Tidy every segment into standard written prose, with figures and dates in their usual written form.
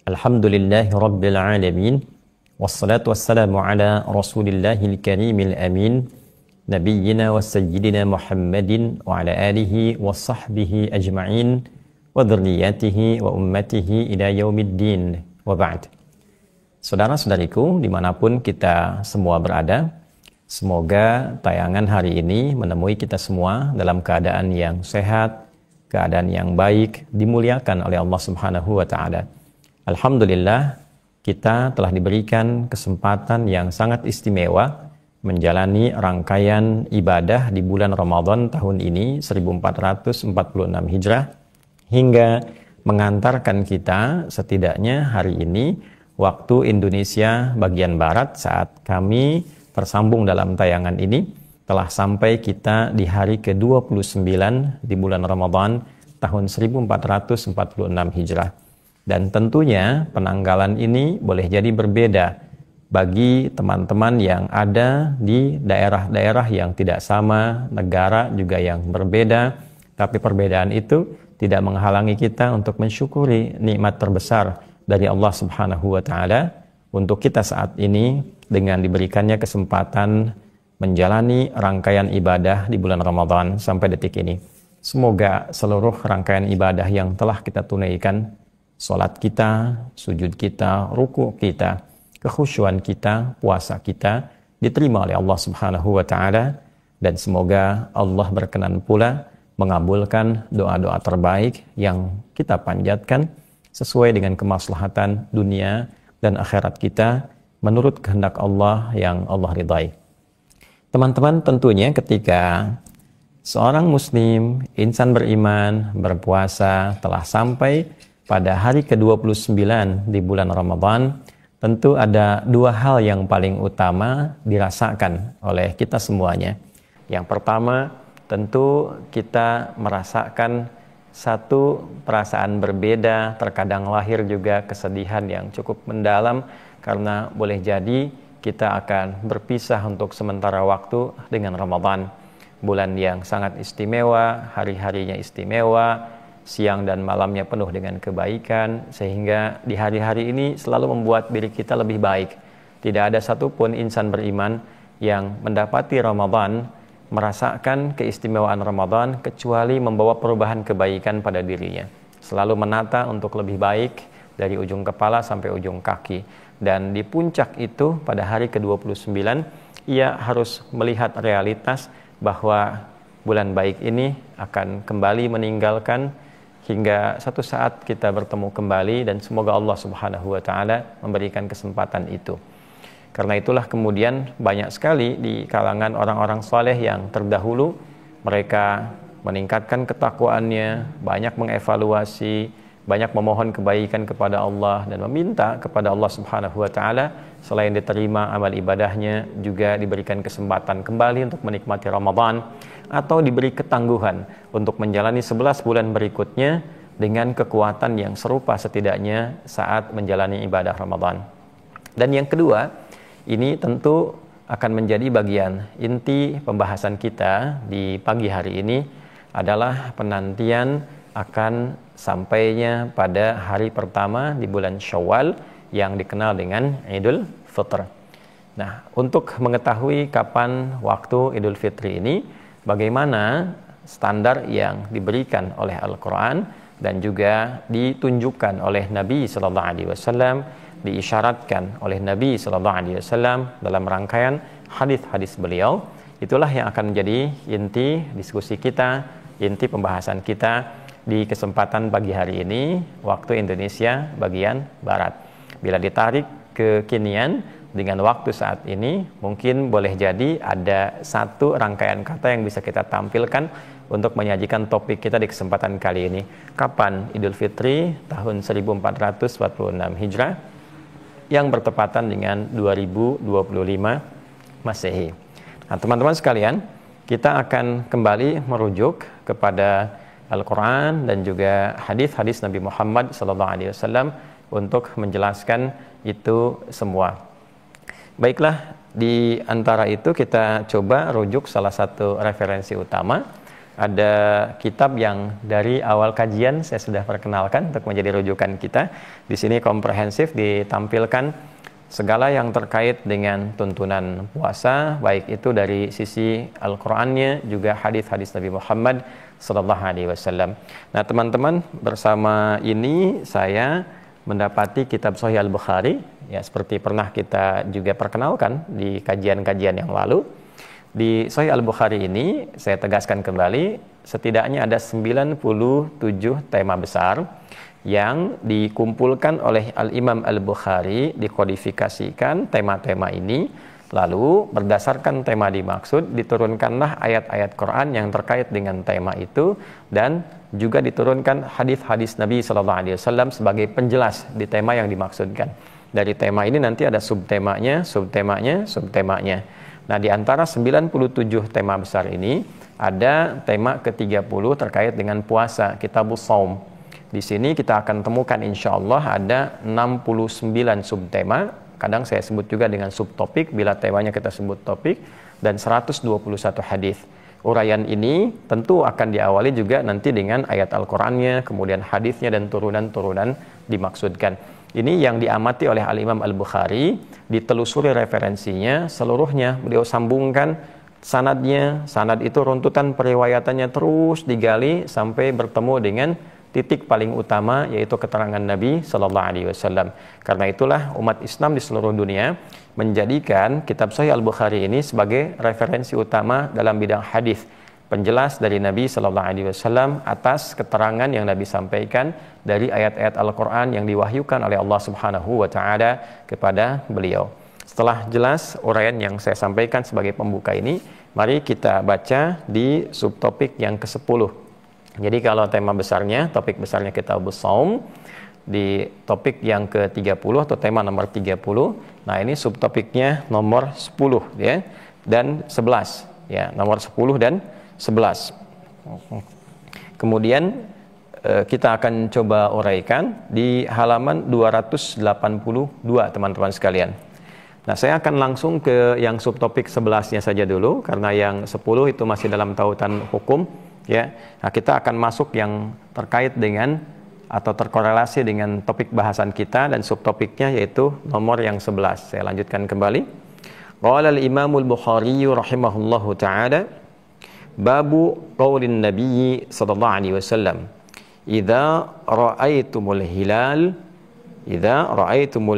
Alhamdulillahi Rabbil Alamin. Wassalatu wassalamu ala Rasulillahil Karimil Amin. Nabiyyina wa sayyidina Muhammadin wa ala alihi wa sahbihi ajma'in wa dhurriyyatihi wa ummatihi ila yaumiddin wa ba'd. Saudara-saudariku dimanapun kita semua berada, semoga tayangan hari ini menemui kita semua dalam keadaan yang sehat, keadaan yang baik, dimuliakan oleh Allah Subhanahu wa Ta'ala. Alhamdulillah, kita telah diberikan kesempatan yang sangat istimewa menjalani rangkaian ibadah di bulan Ramadan tahun ini 1446 Hijrah hingga mengantarkan kita setidaknya hari ini waktu Indonesia bagian Barat saat kami tersambung dalam tayangan ini telah sampai kita di hari ke-29 di bulan Ramadan tahun 1446 Hijrah. Dan tentunya penanggalan ini boleh jadi berbeda bagi teman-teman yang ada di daerah-daerah yang tidak sama, negara juga yang berbeda, tapi perbedaan itu tidak menghalangi kita untuk mensyukuri nikmat terbesar dari Allah Subhanahu wa Ta'ala untuk kita saat ini dengan diberikannya kesempatan menjalani rangkaian ibadah di bulan Ramadan sampai detik ini. Semoga seluruh rangkaian ibadah yang telah kita tunaikan, salat kita, sujud kita, ruku kita, kekhusyuan kita, puasa kita diterima oleh Allah Subhanahu wa Ta'ala, dan semoga Allah berkenan pula mengabulkan doa-doa terbaik yang kita panjatkan sesuai dengan kemaslahatan dunia dan akhirat kita menurut kehendak Allah yang Allah ridai. Teman-teman, tentunya ketika seorang muslim, insan beriman, berpuasa telah sampai pada hari ke-29 di bulan Ramadan, tentu ada dua hal yang paling utama dirasakan oleh kita semuanya. Yang pertama, tentu kita merasakan satu perasaan berbeda, terkadang lahir juga kesedihan yang cukup mendalam karena boleh jadi kita akan berpisah untuk sementara waktu dengan Ramadan. Bulan yang sangat istimewa, hari-harinya istimewa, siang dan malamnya penuh dengan kebaikan, sehingga di hari-hari ini selalu membuat diri kita lebih baik. Tidak ada satupun insan beriman yang mendapati Ramadan, merasakan keistimewaan Ramadan, kecuali membawa perubahan kebaikan pada dirinya. Selalu menata untuk lebih baik dari ujung kepala sampai ujung kaki. Dan di puncak itu, pada hari ke-29, ia harus melihat realitas bahwa bulan baik ini akan kembali meninggalkan hingga satu saat kita bertemu kembali, dan semoga Allah Subhanahu wa Ta'ala memberikan kesempatan itu. Karena itulah kemudian banyak sekali di kalangan orang-orang saleh yang terdahulu, mereka meningkatkan ketakwaannya, banyak mengevaluasi, banyak memohon kebaikan kepada Allah dan meminta kepada Allah Subhanahu wa Ta'ala selain diterima amal ibadahnya juga diberikan kesempatan kembali untuk menikmati Ramadan atau diberi ketangguhan untuk menjalani 11 bulan berikutnya dengan kekuatan yang serupa setidaknya saat menjalani ibadah Ramadan. Dan yang kedua, ini tentu akan menjadi bagian inti pembahasan kita di pagi hari ini adalah penantian akan sampainya pada hari pertama di bulan Syawal yang dikenal dengan Idul Fitr. Nah, untuk mengetahui kapan waktu Idul Fitri ini, bagaimana standar yang diberikan oleh Al-Quran dan juga ditunjukkan oleh Nabi Sallallahu Alaihi Wasallam, diisyaratkan oleh Nabi Sallallahu Alaihi Wasallam dalam rangkaian hadis-hadis beliau, itulah yang akan menjadi inti diskusi kita, inti pembahasan kita di kesempatan pagi hari ini waktu Indonesia bagian Barat. Bila ditarik ke kinian dengan waktu saat ini, mungkin boleh jadi ada satu rangkaian kata yang bisa kita tampilkan untuk menyajikan topik kita di kesempatan kali ini. Kapan Idul Fitri tahun 1446 Hijrah yang bertepatan dengan 2025 Masehi. Nah, teman-teman sekalian, kita akan kembali merujuk kepada Al-Quran dan juga hadis-hadis Nabi Muhammad SAW untuk menjelaskan itu semua. Baiklah, di antara itu kita coba rujuk salah satu referensi utama ada kitab yang dari awal kajian saya sudah perkenalkan untuk menjadi rujukan kita. Di sini komprehensif ditampilkan segala yang terkait dengan tuntunan puasa, baik itu dari sisi Al-Qur'annya juga hadis-hadis Nabi Muhammad sallallahu alaihi wasallam. Nah, teman-teman, bersama ini saya mendapati kitab Sahih Al-Bukhari, ya seperti pernah kita juga perkenalkan di kajian-kajian yang lalu. Di Sahih Al-Bukhari ini, saya tegaskan kembali, setidaknya ada 97 tema besar yang dikumpulkan oleh Al-Imam Al-Bukhari, dikodifikasikan tema-tema ini, lalu berdasarkan tema dimaksud, diturunkanlah ayat-ayat Quran yang terkait dengan tema itu, dan juga diturunkan hadis-hadis Nabi SAW sebagai penjelas di tema yang dimaksudkan. Dari tema ini nanti ada subtemanya, subtemanya, subtemanya. Nah, di antara 97 tema besar ini, ada tema ke-30 terkait dengan puasa, Kitabus Shaum. Di sini kita akan temukan insya Allah ada 69 subtema, kadang saya sebut juga dengan subtopik, bila temanya kita sebut topik, dan 121 hadis. Uraian ini tentu akan diawali juga nanti dengan ayat Al-Qur'annya, kemudian hadisnya dan turunan-turunan dimaksudkan. Ini yang diamati oleh Al-Imam Al-Bukhari, ditelusuri referensinya, seluruhnya beliau sambungkan sanadnya, sanad itu runtutan periwayatannya terus digali sampai bertemu dengan titik paling utama, yaitu keterangan Nabi Sallallahu Alaihi Wasallam. Karena itulah umat Islam di seluruh dunia menjadikan kitab Sahih Al-Bukhari ini sebagai referensi utama dalam bidang hadis, penjelas dari Nabi Sallallahu Alaihi Wasallam atas keterangan yang Nabi sampaikan dari ayat-ayat Al-Quran yang diwahyukan oleh Allah Subhanahu Wa Taala kepada beliau. Setelah jelas uraian yang saya sampaikan sebagai pembuka ini, mari kita baca di subtopik yang ke-10. Jadi kalau tema besarnya, topik besarnya Kitabus Shaum, di topik yang ke-30 atau tema nomor 30, nah ini subtopiknya nomor 10 ya, dan 11 ya, nomor 10 dan 11. Kemudian kita akan coba uraikan di halaman 282 teman-teman sekalian. Nah, saya akan langsung ke yang subtopik 11-nya saja dulu, karena yang 10 itu masih dalam tautan hukum ya. Nah, kita akan masuk yang terkait dengan atau terkorelasi dengan topik bahasan kita dan subtopiknya, yaitu nomor yang 11. Saya lanjutkan kembali. Qala al-Imamul Bukhari rahimahullahu taala, babu qaulin Nabi sallallahu alaihi wasallam, idza ra'aitumul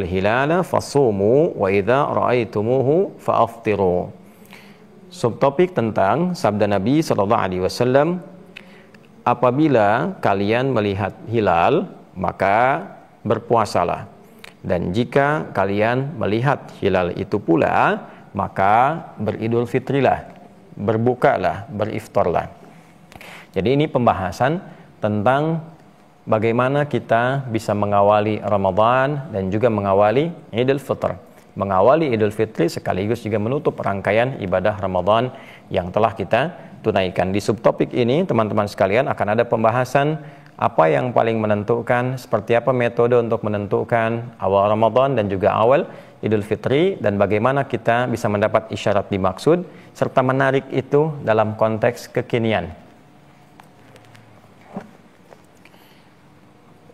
hilala fasumu wa idza ra'aitumuhu fa'aftiru. Subtopik tentang sabda Nabi sallallahu alaihi wasallam, apabila kalian melihat hilal maka berpuasalah, dan jika kalian melihat hilal itu pula maka beridul fitrilah, berbukalah, beriftarlah. Jadi ini pembahasan tentang bagaimana kita bisa mengawali Ramadan dan juga mengawali Idul Fitr. Mengawali Idul Fitri sekaligus juga menutup rangkaian ibadah Ramadan yang telah kita tunaikan. Di subtopik ini teman-teman sekalian akan ada pembahasan apa yang paling menentukan, seperti apa metode untuk menentukan awal Ramadan dan juga awal Idul Fitri, dan bagaimana kita bisa mendapat isyarat dimaksud serta menarik itu dalam konteks kekinian.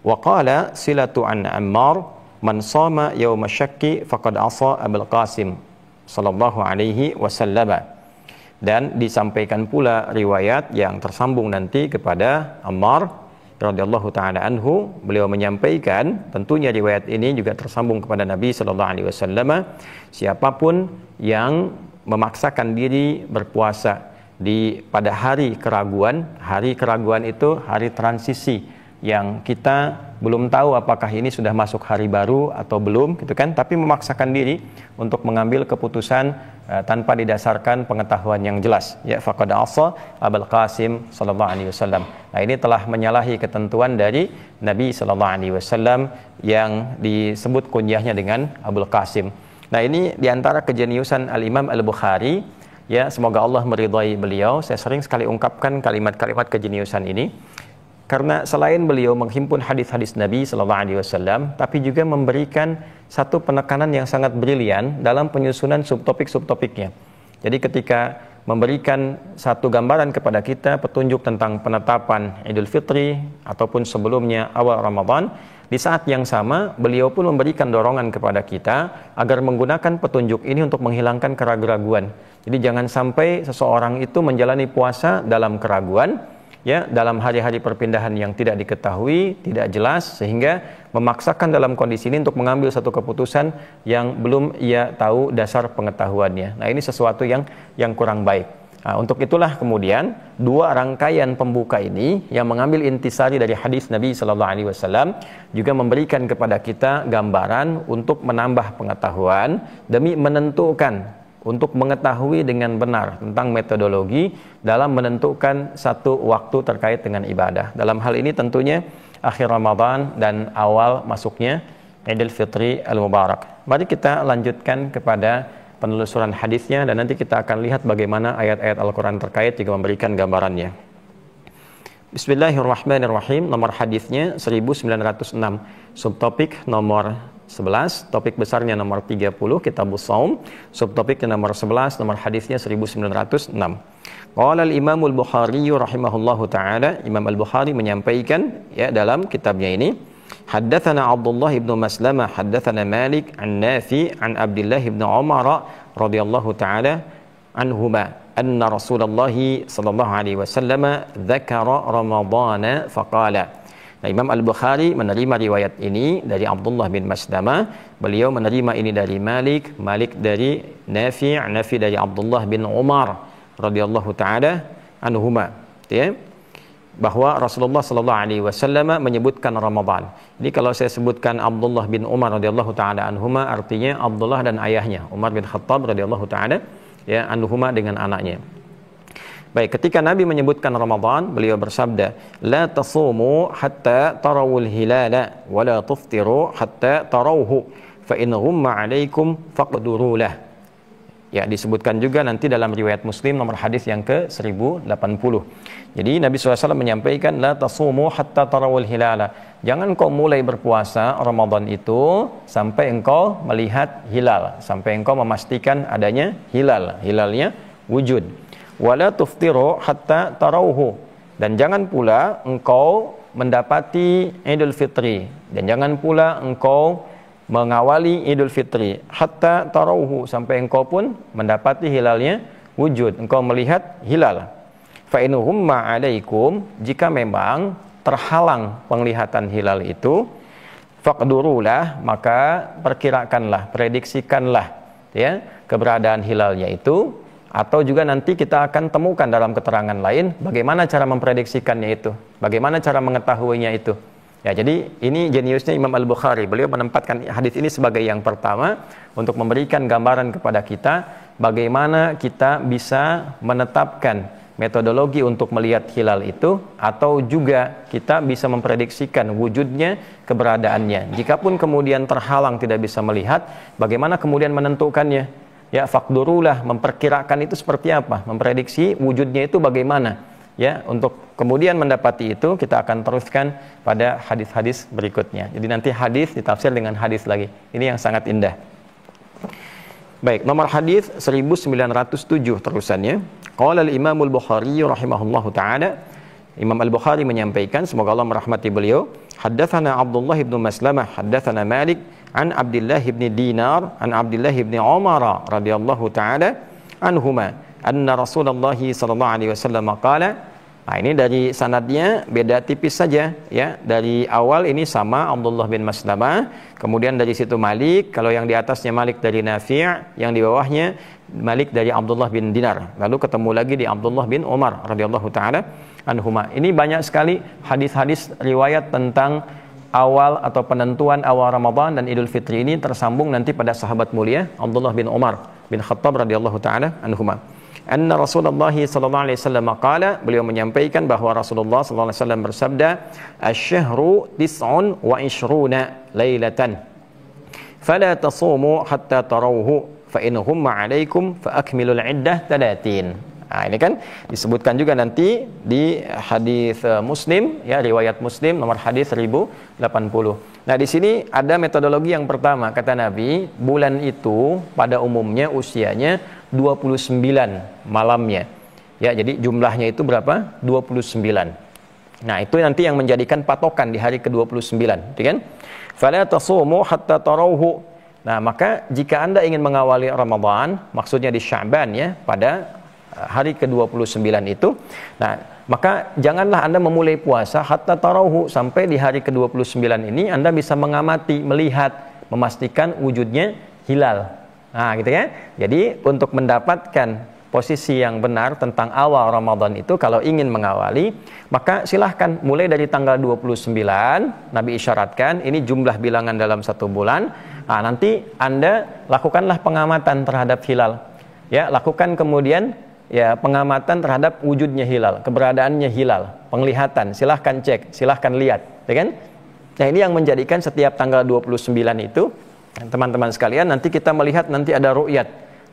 Wa qala silatu an Ammar, man shama yauma syakki faqad asa Abul Qasim sallallahu alaihi wasallam. Dan disampaikan pula riwayat yang tersambung nanti kepada Ammar radhiyallahu taala anhu, beliau menyampaikan, tentunya riwayat ini juga tersambung kepada Nabi sallallahu alaihi wasallam, siapapun yang memaksakan diri berpuasa pada hari keraguan itu hari transisi, yang kita belum tahu apakah ini sudah masuk hari baru atau belum gitu kan, tapi memaksakan diri untuk mengambil keputusan tanpa didasarkan pengetahuan yang jelas, ya, faqad asa Abul Qasim sallallahu alaihi wasallam. Nah, ini telah menyalahi ketentuan dari Nabi sallallahu alaihi wasallam yang disebut kunyahnya dengan Abul Qasim. Nah, ini diantara kejeniusan Al-Imam Al-Bukhari, ya, semoga Allah meridhai beliau. Saya sering sekali ungkapkan kalimat-kalimat kejeniusan ini, karena selain beliau menghimpun hadis-hadis Nabi sallallahu alaihi wasallam, tapi juga memberikan satu penekanan yang sangat brilian dalam penyusunan subtopik-subtopiknya. Jadi ketika memberikan satu gambaran kepada kita, petunjuk tentang penetapan Idul Fitri ataupun sebelumnya awal Ramadan. Di saat yang sama, beliau pun memberikan dorongan kepada kita agar menggunakan petunjuk ini untuk menghilangkan keraguan-keraguan. Jadi jangan sampai seseorang itu menjalani puasa dalam keraguan, ya, dalam hari-hari perpindahan yang tidak diketahui, tidak jelas, sehingga memaksakan dalam kondisi ini untuk mengambil satu keputusan yang belum ia tahu dasar pengetahuannya. Nah, ini sesuatu yang kurang baik. Nah, untuk itulah kemudian dua rangkaian pembuka ini yang mengambil intisari dari hadis Nabi Sallallahu Alaihi Wasallam juga memberikan kepada kita gambaran untuk menambah pengetahuan demi menentukan, untuk mengetahui dengan benar tentang metodologi dalam menentukan satu waktu terkait dengan ibadah. Dalam hal ini tentunya akhir Ramadan dan awal masuknya Idul Fitri Al-Mubarak. Mari kita lanjutkan kepada penelusuran hadisnya dan nanti kita akan lihat bagaimana ayat-ayat Al-Quran terkait juga memberikan gambarannya. Bismillahirrahmanirrahim. Nomor hadisnya 1906, subtopik nomor 11, topik besarnya nomor 30, Kitabus Shaum, subtopiknya nomor 11, nomor hadisnya 1906. Qala al-Imam al-Bukhari rahimahullahu taala, Imam Al-Bukhari menyampaikan ya dalam kitabnya ini, haddatsana Abdullah bin Maslamah haddatsana Malik an Nafi an Abdullah bin Umar radhiyallahu taala anhuma anna Rasulullah sallallahu alaihi wasallam dzakara Ramadhan faqala. Nah, Imam Al-Bukhari menerima riwayat ini dari Abdullah bin Maslamah, beliau menerima ini dari Malik, Malik dari Nafi, Nafi dari Abdullah bin Umar radhiyallahu taala anhuma, ya, bahwa Rasulullah sallallahu alaihi wasallam menyebutkan Ramadan. Jadi kalau saya sebutkan Abdullah bin Umar radhiyallahu taala anhuma, artinya Abdullah dan ayahnya Umar bin Khattab radhiyallahu taala ya anhuma dengan anaknya. Baik, ketika Nabi menyebutkan Ramadan, beliau bersabda, la tasumu hatta tarawul hilala wa la tuftiru hatta tarawhu fa in ghumma alaikum faqduru lah. Ya, disebutkan juga nanti dalam riwayat Muslim nomor hadis yang ke-1080. Jadi Nabi SAW menyampaikan, la tasumu hatta tarawul hilala. Jangan kau mulai berpuasa Ramadan itu sampai engkau melihat hilal, sampai engkau memastikan adanya hilal, hilalnya wujud. Wala tuftiru hatta tarawhu. Dan jangan pula engkau mendapati Idul Fitri, dan jangan pula engkau mengawali Idul Fitri hatta tarawhu, sampai engkau pun mendapati hilalnya wujud, engkau melihat hilal. Fa in humma alaikum, jika memang terhalang penglihatan hilal itu, faqdurulah, maka perkirakanlah, prediksikanlah ya keberadaan hilalnya itu, atau juga nanti kita akan temukan dalam keterangan lain bagaimana cara memprediksikannya itu, bagaimana cara mengetahuinya itu. Ya, jadi ini jeniusnya Imam Al-Bukhari. Beliau menempatkan hadis ini sebagai yang pertama untuk memberikan gambaran kepada kita bagaimana kita bisa menetapkan metodologi untuk melihat hilal itu, atau juga kita bisa memprediksikan wujudnya, keberadaannya. Jikapun kemudian terhalang tidak bisa melihat, bagaimana kemudian menentukannya? Ya, faqdurulah, memperkirakan itu seperti apa, memprediksi wujudnya itu bagaimana. Ya, untuk kemudian mendapati itu kita akan teruskan pada hadis-hadis berikutnya. Jadi nanti hadis ditafsir dengan hadis lagi. Ini yang sangat indah. Baik, nomor hadis 1907 terusannya. Qala al-Imam al-Bukhari rahimahullahu taala, Imam Al-Bukhari menyampaikan, semoga Allah merahmati beliau, haddatsana Abdullah bin Maslamah haddatsana Malik an Abdullah bin Dinar an Abdullah bin Umar radhiyallahu taala anhuma anna Rasulullah sallallahu alaihi wasallam qala. Nah, ini dari sanadnya beda tipis saja ya. Dari awal ini sama Abdullah bin Maslamah, kemudian dari situ Malik, kalau yang di atasnya Malik dari Nafi', yang di bawahnya Malik dari Abdullah bin Dinar. Lalu ketemu lagi di Abdullah bin Umar radhiyallahu taala anhuma. Ini banyak sekali hadis-hadis riwayat tentang awal atau penentuan awal Ramadan dan Idul Fitri ini tersambung nanti pada sahabat mulia Abdullah bin Umar bin Khattab radhiyallahu taala anhuma. Anna Rasulullah sallallahu alaihi wasallam qala, beliau menyampaikan bahwa Rasulullah sallallahu alaihi wasallam bersabda, asy-syahru 29 lailatan fala tasumu hatta tarawhu fa in humma 'alaikum fa akmilul 'iddah 30. Nah, ini kan disebutkan juga nanti di hadis Muslim ya, riwayat Muslim nomor hadis 1080. Nah, di sini ada metodologi yang pertama, kata Nabi, bulan itu pada umumnya usianya 29 malamnya. Ya, jadi jumlahnya itu berapa? 29. Nah, itu nanti yang menjadikan patokan di hari ke-29, gitu kan? Fala tasumu hatta tarawhu. Nah, maka jika Anda ingin mengawali Ramadan, maksudnya di Sya'ban ya, pada hari ke-29 itu, nah, maka janganlah Anda memulai puasa hatta tarawhu, sampai di hari ke-29 ini Anda bisa mengamati, melihat, memastikan wujudnya hilal. Nah, gitu ya. Jadi untuk mendapatkan posisi yang benar tentang awal Ramadan itu, kalau ingin mengawali, maka silahkan mulai dari tanggal 29, Nabi isyaratkan, ini jumlah bilangan dalam satu bulan. Nah, nanti Anda lakukanlah pengamatan terhadap hilal. Ya, lakukan kemudian ya pengamatan terhadap wujudnya hilal, keberadaannya hilal, penglihatan, silahkan cek, silahkan lihat, ya kan? Nah, ini yang menjadikan setiap tanggal 29 itu, teman-teman sekalian, nanti kita melihat nanti ada ru'yat,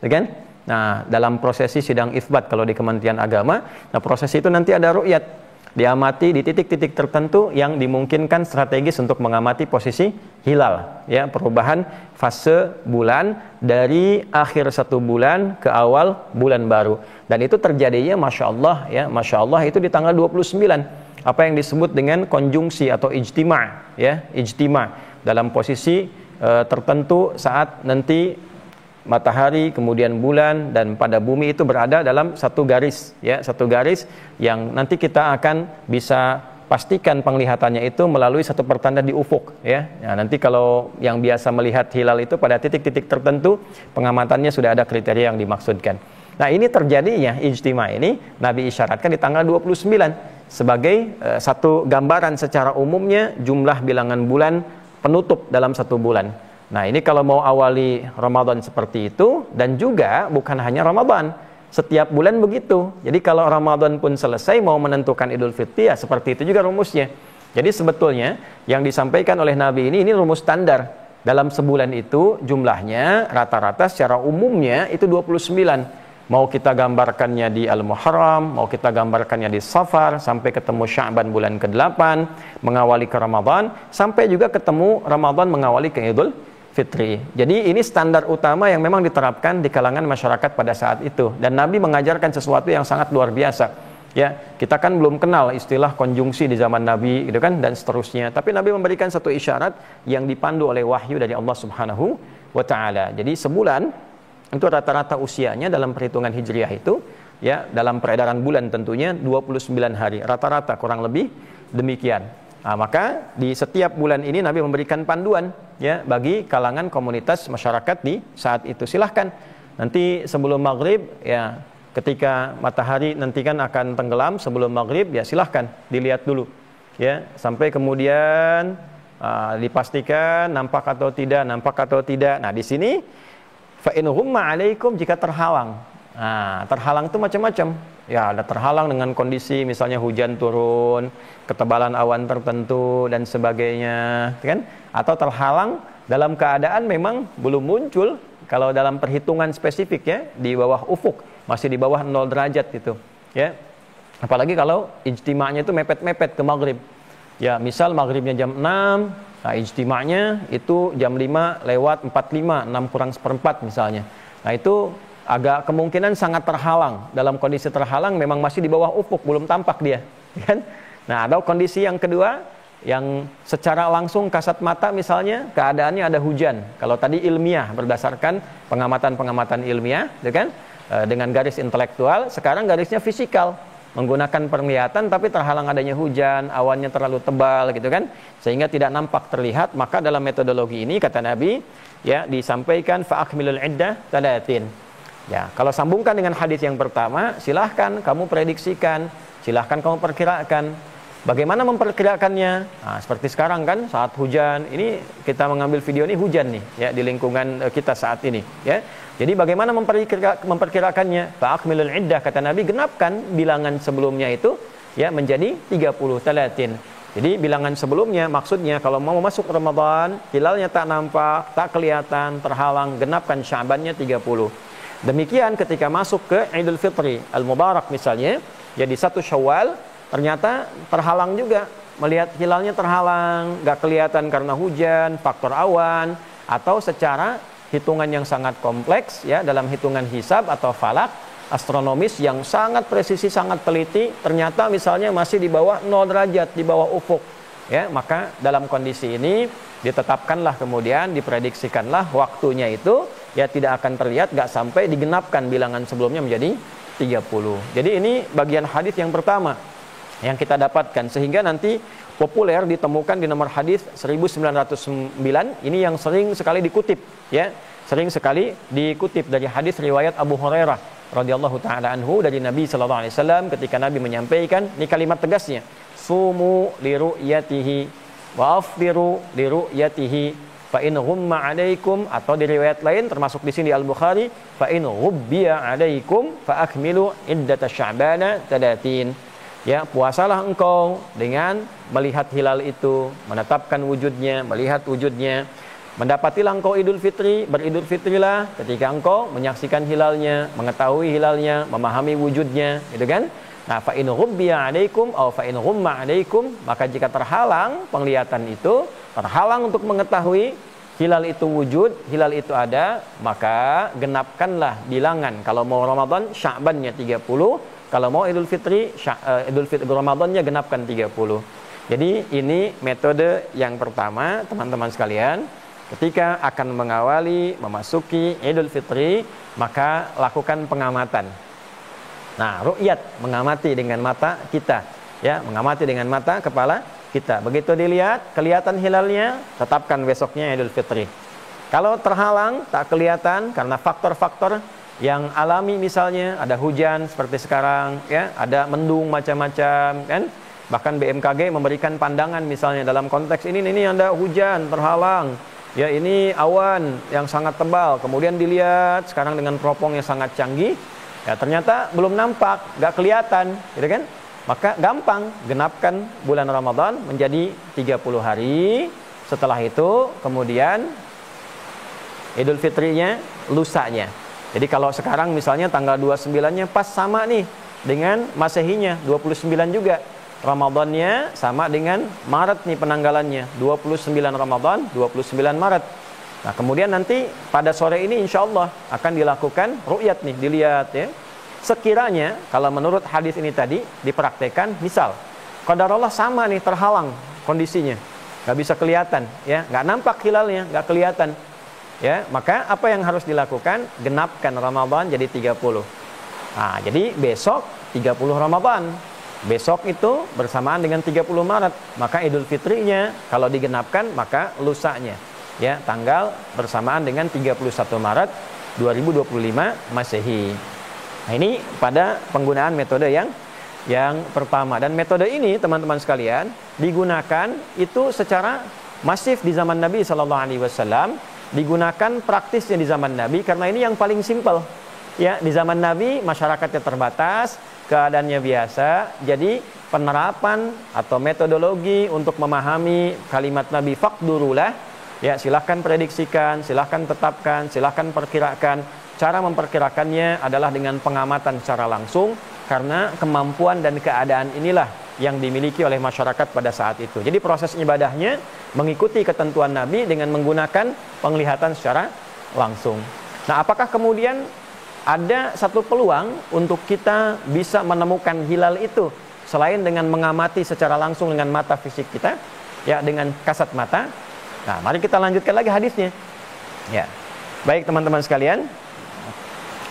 ya kan? Nah, dalam prosesi sidang itsbat kalau di Kementerian Agama, nah proses itu nanti ada ru'yat, diamati di titik-titik tertentu yang dimungkinkan strategis untuk mengamati posisi hilal, ya, perubahan fase bulan dari akhir satu bulan ke awal bulan baru. Dan itu terjadinya Masya Allah, ya, Masya Allah itu di tanggal 29, apa yang disebut dengan konjungsi atau ijtima', ya, ijtima' dalam posisi tertentu saat nanti matahari, kemudian bulan, dan pada bumi itu berada dalam satu garis, ya, satu garis yang nanti kita akan bisa pastikan penglihatannya itu melalui satu pertanda di ufuk, ya. Nah, nanti kalau yang biasa melihat hilal itu pada titik-titik tertentu, pengamatannya sudah ada kriteria yang dimaksudkan. Nah, ini terjadinya ijtima ini Nabi isyaratkan di tanggal 29 sebagai satu gambaran secara umumnya jumlah bilangan bulan penutup dalam satu bulan. Nah, ini kalau mau awali Ramadan seperti itu, dan juga bukan hanya Ramadan, setiap bulan begitu. Jadi kalau Ramadan pun selesai mau menentukan Idul Fitri, ya seperti itu juga rumusnya. Jadi sebetulnya yang disampaikan oleh Nabi ini rumus standar. Dalam sebulan itu jumlahnya rata-rata secara umumnya itu 29. Mau kita gambarkannya di Al-Muharram, mau kita gambarkannya di Safar, sampai ketemu Sya'ban bulan ke-8, mengawali ke Ramadan, sampai juga ketemu Ramadan mengawali ke Idul Fitri. Jadi ini standar utama yang memang diterapkan di kalangan masyarakat pada saat itu, dan Nabi mengajarkan sesuatu yang sangat luar biasa. Ya, kita kan belum kenal istilah konjungsi di zaman Nabi, gitu kan, dan seterusnya. Tapi Nabi memberikan satu isyarat yang dipandu oleh wahyu dari Allah Subhanahu wa taala. Jadi sebulan itu rata-rata usianya dalam perhitungan Hijriah itu, ya, dalam peredaran bulan tentunya 29 hari, rata-rata kurang lebih demikian. Nah, maka di setiap bulan ini Nabi memberikan panduan, ya, bagi kalangan komunitas masyarakat di saat itu. Silahkan nanti sebelum maghrib, ya, ketika matahari nanti kan akan tenggelam sebelum maghrib, ya silahkan dilihat dulu, ya, sampai kemudian dipastikan nampak atau tidak, nampak atau tidak. Nah, di sini fa in humma alaikum, jika terhalang. Nah, terhalang itu macam-macam. Ya, ada terhalang dengan kondisi misalnya hujan turun, ketebalan awan tertentu dan sebagainya, kan? Atau terhalang dalam keadaan memang belum muncul, kalau dalam perhitungan spesifik, ya, di bawah ufuk, masih di bawah 0 derajat gitu, ya. Apalagi kalau ijtima'nya itu mepet-mepet ke maghrib. Ya, misal maghribnya jam 6, nah ijtima'nya itu jam 5 lewat 45, 6 kurang seperempat misalnya. Nah, itu agak kemungkinan sangat terhalang. Dalam kondisi terhalang memang masih di bawah ufuk, belum tampak dia, kan? Nah, ada kondisi yang kedua yang secara langsung kasat mata, misalnya keadaannya ada hujan. Kalau tadi ilmiah berdasarkan pengamatan-pengamatan ilmiah, kan, dengan garis intelektual, sekarang garisnya fisikal, menggunakan penglihatan tapi terhalang adanya hujan, awannya terlalu tebal, gitu kan, sehingga tidak nampak terlihat. Maka dalam metodologi ini kata Nabi, ya, disampaikan fa akmilul iddah 30. Ya, kalau sambungkan dengan hadis yang pertama, silahkan kamu prediksikan, silahkan kamu perkirakan. Bagaimana memperkirakannya? Nah, seperti sekarang kan, saat hujan, ini kita mengambil video ini hujan nih, ya, di lingkungan kita saat ini, ya. Jadi bagaimana memperkirakannya? Fa'akmilul iddah, kata Nabi, genapkan bilangan sebelumnya itu, ya, menjadi 30, 30. Jadi bilangan sebelumnya maksudnya kalau mau masuk Ramadan, hilalnya tak nampak, tak kelihatan, terhalang, genapkan Sya'bannya 30. Demikian ketika masuk ke Idul Fitri Al-Mubarak misalnya, jadi 1 Syawal, ternyata terhalang juga, melihat hilalnya terhalang, gak kelihatan karena hujan, faktor awan, atau secara hitungan yang sangat kompleks ya, dalam hitungan hisab atau falak astronomis yang sangat presisi, sangat teliti, ternyata misalnya masih di bawah 0 derajat, di bawah ufuk ya, maka dalam kondisi ini ditetapkanlah, kemudian diprediksikanlah waktunya itu ya tidak akan terlihat, gak sampai digenapkan bilangan sebelumnya menjadi 30. Jadi ini bagian hadis yang pertama yang kita dapatkan, sehingga nanti populer ditemukan di nomor hadis 1909. Ini yang sering sekali dikutip ya, sering sekali dikutip dari hadis riwayat Abu Hurairah radhiyallahu taala anhu dari Nabi sallallahu alaihi wasallam, ketika Nabi menyampaikan ini kalimat tegasnya, sumu li ru'yatihi wa afdiru li ru'yatihi fa in ghumma 'alaikum, atau di riwayat lain termasuk di sini Al-Bukhari, fa in ghubbiya 'alaikum fa akmilu iddata sya'bana 30. Ya, puasalah engkau dengan melihat hilal itu, menetapkan wujudnya, melihat wujudnya. Mendapatilah engkau Idul Fitri, beridul fitrilah ketika engkau menyaksikan hilalnya, mengetahui hilalnya, memahami wujudnya, gitu kan? Nah, fa in ghubbiya 'alaikum aw fa in ghumma 'alaikum, maka jika terhalang penglihatan itu, terhalang untuk mengetahui hilal itu wujud, hilal itu ada, maka genapkanlah bilangan. Kalau mau Ramadan, Sya'bannya 30. Kalau mau Idul Fitri, Idul Fitri Ramadannya genapkan 30. Jadi ini metode yang pertama, teman-teman sekalian. Ketika akan mengawali, memasuki Idul Fitri, maka lakukan pengamatan. Nah, ru'yat, mengamati dengan mata kita. Ya, mengamati dengan mata kepala kita. Begitu dilihat, kelihatan hilalnya, tetapkan besoknya Idul Fitri. Kalau terhalang, tak kelihatan karena faktor-faktor yang alami, misalnya ada hujan seperti sekarang ya, ada mendung macam-macam kan, bahkan BMKG memberikan pandangan misalnya dalam konteks ini ada hujan terhalang ya, ini awan yang sangat tebal, kemudian dilihat sekarang dengan teropong yang sangat canggih ya, ternyata belum nampak, gak kelihatan gitu kan, maka gampang genapkan bulan Ramadan menjadi 30 hari. Setelah itu kemudian Idul Fitrinya lusanya. Jadi kalau sekarang misalnya tanggal 29-nya pas sama nih dengan Masehinya, 29 juga. Ramadannya sama dengan Maret nih penanggalannya, 29 Ramadan, 29 Maret. Nah, kemudian nanti pada sore ini insya Allah akan dilakukan ru'yat nih, dilihat ya. Sekiranya kalau menurut hadis ini tadi dipraktekkan, misal qadarullah sama nih, terhalang kondisinya, nggak bisa kelihatan ya, nggak nampak hilalnya, nggak kelihatan. Ya, maka apa yang harus dilakukan? Genapkan Ramadan jadi 30. Nah, jadi besok 30 Ramadan. Besok itu bersamaan dengan 30 Maret. Maka Idul Fitrinya kalau digenapkan maka lusanya. Ya, tanggal bersamaan dengan 31 Maret 2025 Masehi. Nah, ini pada penggunaan metode yang pertama. Dan metode ini teman-teman sekalian digunakan itu secara masif di zaman Nabi sallallahu alaihi wasallam. Digunakan praktisnya di zaman Nabi karena ini yang paling simpel. Ya, di zaman Nabi masyarakatnya terbatas, keadaannya biasa. Jadi penerapan atau metodologi untuk memahami kalimat Nabi faqdurulah, ya silahkan prediksikan, silahkan tetapkan, silahkan perkirakan. Cara memperkirakannya adalah dengan pengamatan secara langsung, karena kemampuan dan keadaan inilah yang dimiliki oleh masyarakat pada saat itu. Jadi proses ibadahnya mengikuti ketentuan Nabi dengan menggunakan penglihatan secara langsung. Nah, apakah kemudian ada satu peluang untuk kita bisa menemukan hilal itu selain dengan mengamati secara langsung dengan mata fisik kita, ya dengan kasat mata? Nah, mari kita lanjutkan lagi hadisnya. Ya. Baik teman-teman sekalian,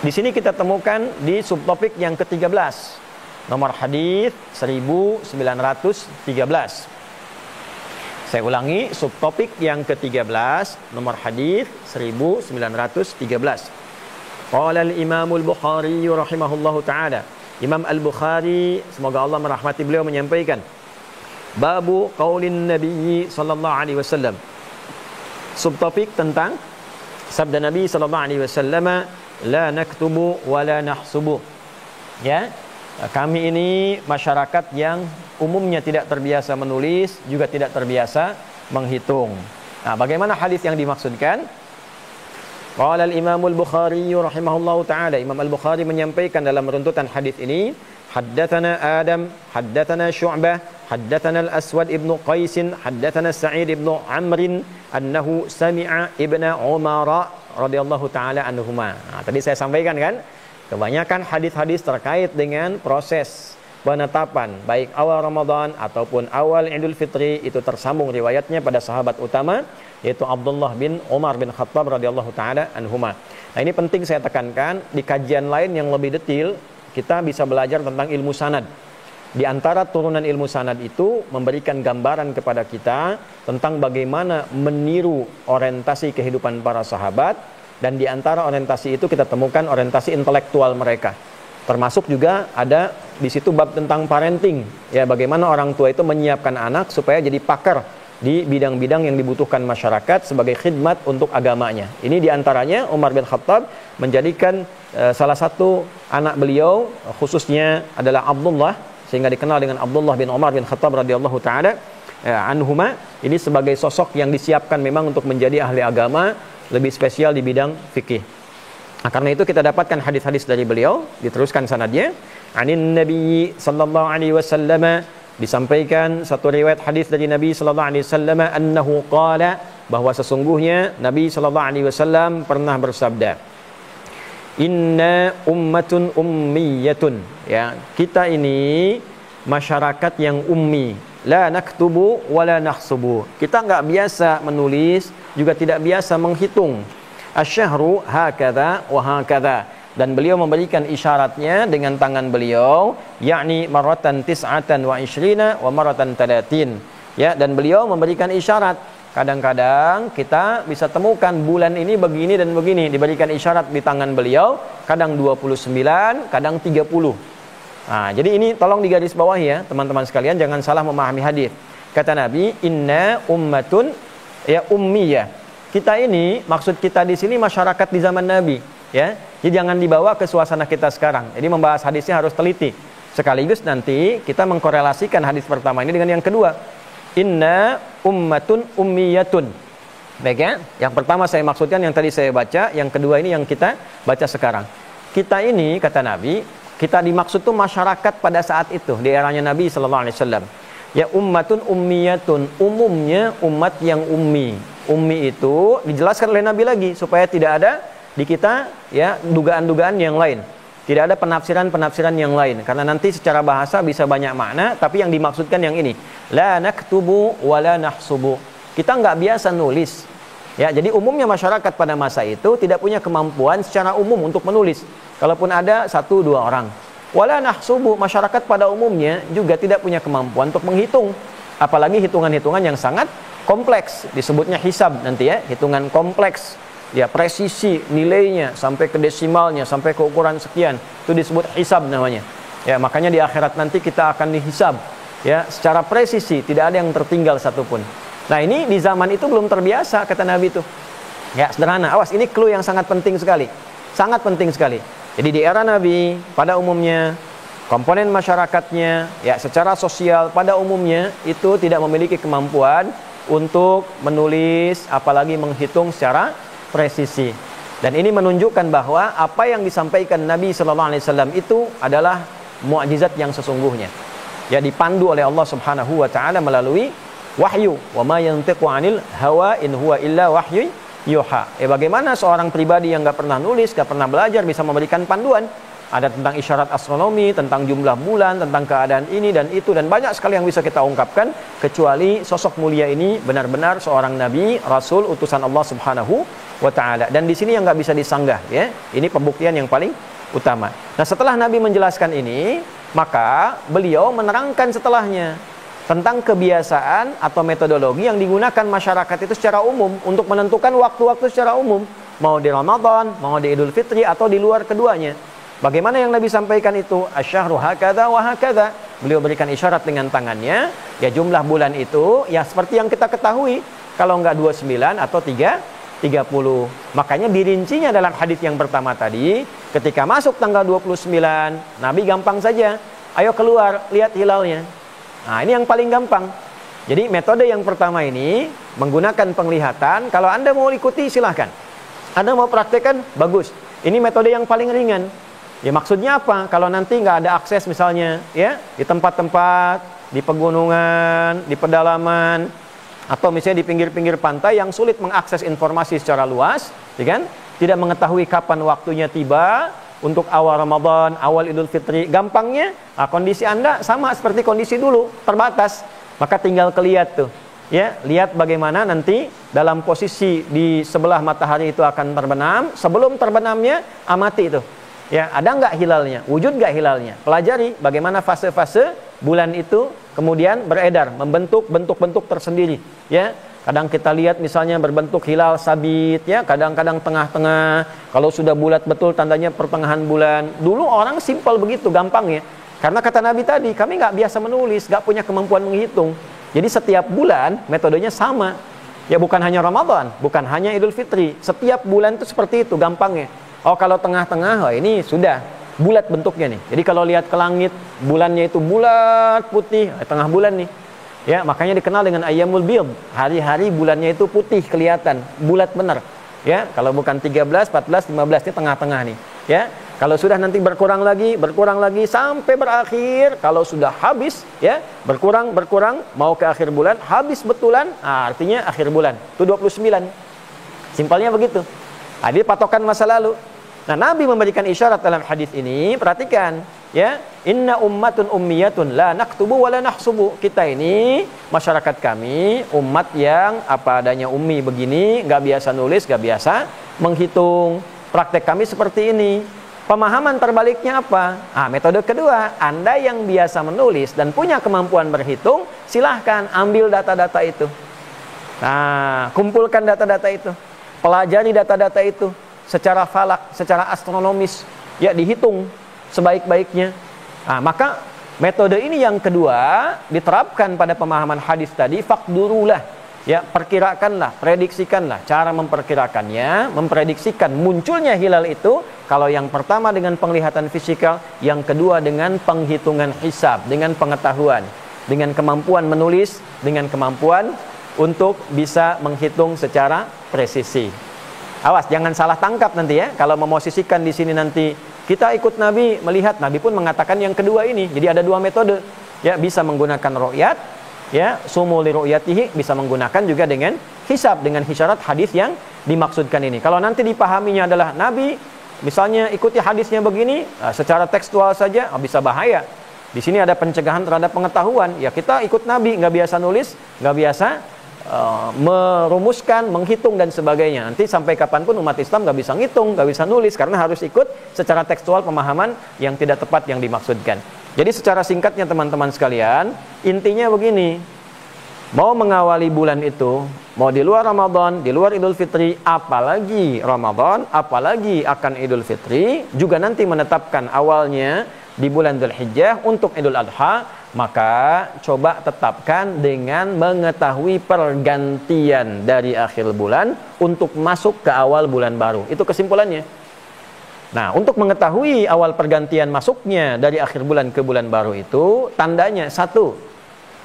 di sini kita temukan di subtopik yang ke-13. Nomor hadis 1913. Saya ulangi, subtopik yang ke-13, nomor hadis 1913. Qala al-Imam al-Bukhari rahimahullahu taala. Imam Al-Bukhari, semoga Allah merahmati beliau, menyampaikan babu qaulin Nabi sallallahu alaihi wasallam. Subtopik tentang sabda Nabi sallallahu alaihi wasallam, la naktubu wa la nahsubu. Ya. Kami ini masyarakat yang umumnya tidak terbiasa menulis, juga tidak terbiasa menghitung. Nah, bagaimana hadis yang dimaksudkan? Qala al-Imam al-Bukhari rahimahullahu taala. Imam Al-Bukhari menyampaikan dalam runtutan hadis ini, haddatsana Adam, haddatsana Syu'bah, haddatsana Al-Aswad ibnu Qais, haddatsana Sa'id ibnu Amr annahu sami'a Ibnu Umar radhiyallahu taala anhuma. Nah, tadi saya sampaikan kan, kebanyakan hadis-hadis terkait dengan proses penetapan baik awal Ramadan ataupun awal Idul Fitri itu tersambung riwayatnya pada sahabat utama yaitu Abdullah bin Umar bin Khattab radhiyallahu taala anhuma. Nah, ini penting saya tekankan, di kajian lain yang lebih detail kita bisa belajar tentang ilmu sanad. Di antara turunan ilmu sanad itu memberikan gambaran kepada kita tentang bagaimana meniru orientasi kehidupan para sahabat, dan di antara orientasi itu kita temukan orientasi intelektual mereka. Termasuk juga ada di situ bab tentang parenting, ya, bagaimana orang tua itu menyiapkan anak supaya jadi pakar di bidang-bidang yang dibutuhkan masyarakat sebagai khidmat untuk agamanya. Ini di antaranya Umar bin Khattab menjadikan salah satu anak beliau khususnya adalah Abdullah, sehingga dikenal dengan Abdullah bin Umar bin Khattab radhiyallahu taala anhuma, ini sebagai sosok yang disiapkan memang untuk menjadi ahli agama, lebih spesial di bidang fikih. Nah, karena itu kita dapatkan hadis-hadis dari beliau, diteruskan sanadnya. Anin Nabi sallallahu alaihi wasallam, disampaikan satu riwayat hadis dari Nabi sallallahu alaihi wasallam, annahu qala, bahwa sesungguhnya Nabi sallallahu alaihi wasallam pernah bersabda, inna ummatun ummiyatun, ya, kita ini masyarakat yang ummi, la naktubu wa la nahsubu, kita enggak biasa menulis juga tidak biasa menghitung. Asyahru hakadha wa hakadha, dan beliau memberikan isyaratnya dengan tangan beliau, yakni maratan tis'atan wa ishrina wa maratan talatin, ya, dan beliau memberikan isyarat. Kadang-kadang kita bisa temukan bulan ini begini dan begini, diberikan isyarat di tangan beliau, kadang 29, kadang 30. Nah, jadi ini tolong digaris bawahi ya, teman-teman sekalian, jangan salah memahami hadis. Kata Nabi, inna ummatun, ya, ummiyah. Kita ini, maksud kita di sini masyarakat di zaman Nabi, ya. Jadi jangan dibawa ke suasana kita sekarang. Jadi membahas hadisnya harus teliti. Sekaligus nanti kita mengkorelasikan hadis pertama ini dengan yang kedua. Inna ummatun ummiyatun. Baik ya. Yang pertama saya maksudkan yang tadi saya baca, yang kedua ini yang kita baca sekarang. Kita ini, kata Nabi, kita dimaksud tuh masyarakat pada saat itu di eranya Nabi sallallahu alaihi wasallam. Ya, ummatun ummiyatun, umumnya umat yang ummi. Ummi itu dijelaskan oleh Nabi lagi supaya tidak ada di kita, ya, dugaan-dugaan yang lain. Tidak ada penafsiran-penafsiran yang lain, karena nanti secara bahasa bisa banyak makna, tapi yang dimaksudkan yang ini. La naktubu wa la nahsubu. Kita nggak biasa nulis. Ya, jadi umumnya masyarakat pada masa itu tidak punya kemampuan secara umum untuk menulis. Kalaupun ada 1-2 orang. Wala nahsubu, masyarakat pada umumnya juga tidak punya kemampuan untuk menghitung. Apalagi hitungan-hitungan yang sangat kompleks, disebutnya hisab nanti ya, hitungan kompleks. Ya, presisi nilainya sampai ke desimalnya, sampai ke ukuran sekian, itu disebut hisab namanya. Ya, makanya di akhirat nanti kita akan dihisab, ya, secara presisi, tidak ada yang tertinggal satupun. Nah, ini di zaman itu belum terbiasa, kata Nabi itu. Ya, sederhana. Awas, ini clue yang sangat penting sekali. Sangat penting sekali. Jadi di era Nabi, pada umumnya komponen masyarakatnya, ya, secara sosial pada umumnya itu tidak memiliki kemampuan untuk menulis, apalagi menghitung secara presisi. Dan ini menunjukkan bahwa apa yang disampaikan Nabi sallallahu alaihi wasallam itu adalah mukjizat yang sesungguhnya. Ya, dipandu oleh Allah Subhanahu wa taala melalui wahyu. Wa ma yantiqu 'anil hawa in huwa illa wahyu yuha. Bagaimana seorang pribadi yang enggak pernah nulis, enggak pernah belajar bisa memberikan panduan? Ada tentang isyarat astronomi, tentang jumlah bulan, tentang keadaan ini dan itu, dan banyak sekali yang bisa kita ungkapkan, kecuali sosok mulia ini benar-benar seorang nabi, rasul, utusan Allah Subhanahu wa taala. Dan di sini yang nggak bisa disanggah, ya. Ini pembuktian yang paling utama. Nah, setelah Nabi menjelaskan ini, maka beliau menerangkan setelahnya tentang kebiasaan atau metodologi yang digunakan masyarakat itu secara umum untuk menentukan waktu-waktu secara umum, mau di Ramadan, mau di Idul Fitri atau di luar keduanya. Bagaimana yang Nabi sampaikan itu? Asyahru hakadha wa hakadha. Beliau berikan isyarat dengan tangannya. Ya, jumlah bulan itu ya seperti yang kita ketahui. Kalau enggak 29 atau 30. Makanya dirincinya dalam hadis yang pertama tadi, ketika masuk tanggal 29, Nabi gampang saja. Ayo keluar, lihat hilalnya. Nah, ini yang paling gampang. Jadi metode yang pertama ini menggunakan penglihatan. Kalau Anda mau ikuti silahkan. Anda mau praktekkan, bagus. Ini metode yang paling ringan. Ya, maksudnya apa? Kalau nanti nggak ada akses misalnya, ya, di tempat-tempat, di pegunungan, di pedalaman, atau misalnya di pinggir-pinggir pantai yang sulit mengakses informasi secara luas, ya kan? Tidak mengetahui kapan waktunya tiba untuk awal Ramadan, awal Idul Fitri. Gampangnya, kondisi Anda sama seperti kondisi dulu, terbatas. Maka tinggal kelihat tuh. Ya, lihat bagaimana nanti dalam posisi di sebelah matahari itu akan terbenam. Sebelum terbenamnya, amati itu. Ya, ada nggak hilalnya? Wujud nggak hilalnya? Pelajari bagaimana fase-fase bulan itu kemudian beredar, membentuk bentuk-bentuk tersendiri. Ya, kadang kita lihat misalnya berbentuk hilal sabit, ya, kadang-kadang tengah-tengah. Kalau sudah bulat betul tandanya pertengahan bulan. Dulu orang simpel begitu, gampang ya. Karena kata Nabi tadi, kami nggak biasa menulis, nggak punya kemampuan menghitung. Jadi setiap bulan metodenya sama. Ya, bukan hanya Ramadan, bukan hanya Idul Fitri. Setiap bulan itu seperti itu, gampangnya. Oh, kalau tengah-tengah, oh ini sudah bulat bentuknya nih. Jadi kalau lihat ke langit, bulannya itu bulat putih, tengah bulan nih. Ya, makanya dikenal dengan Ayyamul Bid. Hari-hari bulannya itu putih kelihatan, bulat benar. Ya, kalau bukan 13, 14, 15 ini tengah-tengah nih. Ya, kalau sudah nanti berkurang lagi sampai berakhir. Kalau sudah habis, ya, berkurang mau ke akhir bulan, habis betulan, artinya akhir bulan. Itu 29. Simpelnya begitu. Jadi patokan masa lalu. Nah, Nabi memberikan isyarat dalam hadis ini, perhatikan, ya, inna ummatun ummiyatun la naktubu wa la nahsubu. Kita ini masyarakat kami umat yang apa adanya ummi begini, nggak biasa nulis, nggak biasa menghitung. Praktek kami seperti ini. Pemahaman terbaliknya apa? Metode kedua, Anda yang biasa menulis dan punya kemampuan berhitung, silahkan ambil data-data itu. Nah, kumpulkan data-data itu. Pelajari data-data itu secara falak, secara astronomis, ya, dihitung sebaik-baiknya. Nah, maka metode ini yang kedua diterapkan pada pemahaman hadis tadi, faqdurulah, ya, perkirakanlah, prediksikanlah. Cara memperkirakannya, memprediksikan munculnya hilal itu, kalau yang pertama dengan penglihatan fisikal, yang kedua dengan penghitungan hisab, dengan pengetahuan, dengan kemampuan menulis, dengan kemampuan untuk bisa menghitung secara presisi. Awas, jangan salah tangkap nanti ya. Kalau memosisikan di sini nanti kita ikut Nabi, melihat Nabi pun mengatakan yang kedua ini. Jadi ada dua metode. Ya, bisa menggunakan ru'yat, ya, sumu li ru'yatihi, bisa menggunakan juga dengan hisab, dengan isyarat hadis yang dimaksudkan ini. Kalau nanti dipahaminya adalah Nabi, misalnya ikuti hadisnya begini, secara tekstual saja, bisa bahaya. Di sini ada pencegahan terhadap pengetahuan. Ya, kita ikut Nabi, nggak biasa nulis, nggak biasa merumuskan, menghitung dan sebagainya. Nanti sampai kapanpun umat Islam nggak bisa ngitung, nggak bisa nulis, karena harus ikut secara tekstual pemahaman yang tidak tepat yang dimaksudkan. Jadi secara singkatnya teman-teman sekalian, intinya begini, mau mengawali bulan itu, mau di luar Ramadan, di luar Idul Fitri, apalagi Ramadan, apalagi akan Idul Fitri, juga nanti menetapkan awalnya di bulan Dzulhijjah untuk Idul Adha, maka coba tetapkan dengan mengetahui pergantian dari akhir bulan untuk masuk ke awal bulan baru. Itu kesimpulannya. Nah, untuk mengetahui awal pergantian masuknya dari akhir bulan ke bulan baru itu, tandanya satu,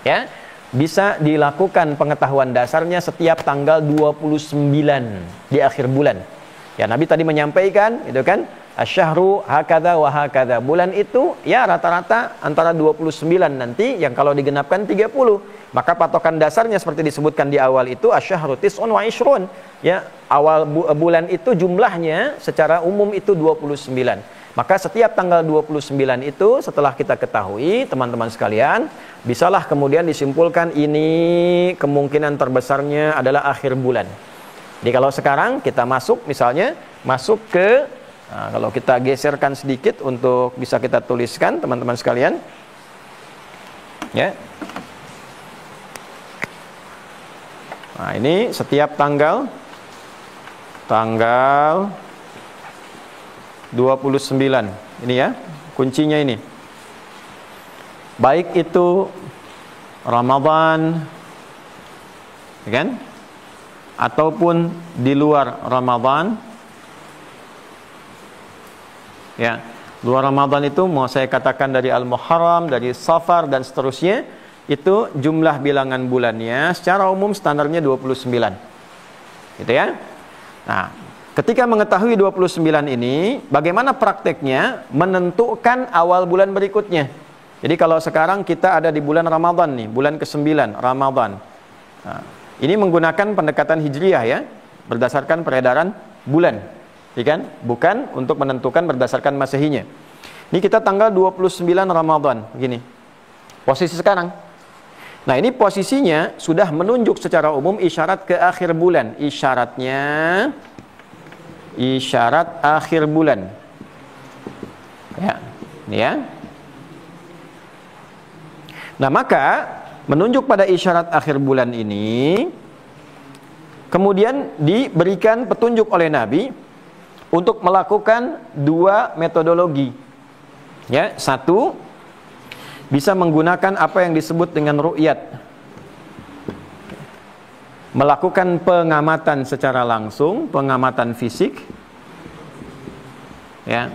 ya, bisa dilakukan pengetahuan dasarnya setiap tanggal 29 di akhir bulan. Ya, Nabi tadi menyampaikan, itu kan, asyahru hakadha wa hakadha. Bulan itu ya rata-rata antara 29 nanti, yang kalau digenapkan 30. Maka patokan dasarnya seperti disebutkan di awal itu asyahru tis'un wa ishrun. Ya, awal bulan itu jumlahnya secara umum itu 29. Maka setiap tanggal 29 itu setelah kita ketahui, teman-teman sekalian, bisalah kemudian disimpulkan ini kemungkinan terbesarnya adalah akhir bulan. Jadi kalau sekarang kita masuk misalnya masuk ke, nah, kalau kita geserkan sedikit untuk bisa kita tuliskan teman-teman sekalian, ya. Nah, ini setiap tanggal 29 ini ya, kuncinya ini. Baik itu Ramadan, ya kan? Ataupun di luar Ramadan. Ya, luar Ramadan itu mau saya katakan dari Al-Muharram, dari Safar dan seterusnya, itu jumlah bilangan bulannya secara umum standarnya 29. Gitu ya. Nah, ketika mengetahui 29 ini, bagaimana prakteknya menentukan awal bulan berikutnya? Jadi kalau sekarang kita ada di bulan Ramadan nih, bulan ke-9 Ramadan. Nah, ini menggunakan pendekatan Hijriyah ya, berdasarkan peredaran bulan, ya kan? Bukan untuk menentukan berdasarkan Masehinya. Ini kita tanggal 29 Ramadan, begini. Posisi sekarang. Nah, ini posisinya sudah menunjuk secara umum isyarat ke akhir bulan. Isyaratnya isyarat akhir bulan. Ya, ini ya. Nah, maka menunjuk pada isyarat akhir bulan ini kemudian diberikan petunjuk oleh Nabi untuk melakukan dua metodologi. Ya, satu, bisa menggunakan apa yang disebut dengan ru'yat, melakukan pengamatan secara langsung, pengamatan fisik, ya,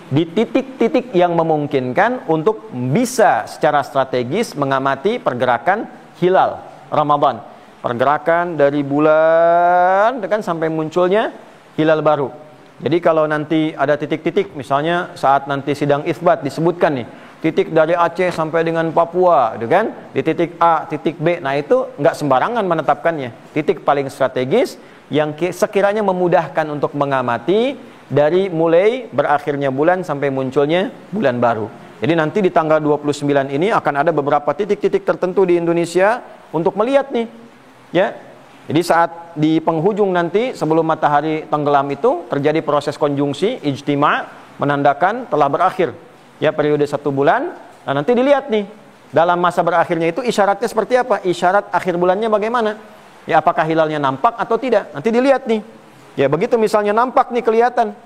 di titik-titik yang memungkinkan untuk bisa secara strategis mengamati pergerakan hilal Ramadan, pergerakan dari bulan kan sampai munculnya hilal baru. Jadi kalau nanti ada titik-titik, misalnya saat nanti sidang isbat disebutkan nih, titik dari Aceh sampai dengan Papua, gitu kan? Di titik A, titik B, nah itu nggak sembarangan menetapkannya. Titik paling strategis yang sekiranya memudahkan untuk mengamati dari mulai berakhirnya bulan sampai munculnya bulan baru. Jadi nanti di tanggal 29 ini akan ada beberapa titik-titik tertentu di Indonesia untuk melihat nih, ya. Jadi saat di penghujung nanti sebelum matahari tenggelam itu terjadi proses konjungsi ijtima, menandakan telah berakhir ya periode 1 bulan. Nah, nanti dilihat nih dalam masa berakhirnya itu isyaratnya seperti apa, isyarat akhir bulannya bagaimana, ya, apakah hilalnya nampak atau tidak, nanti dilihat nih. Ya, begitu misalnya nampak nih, kelihatan,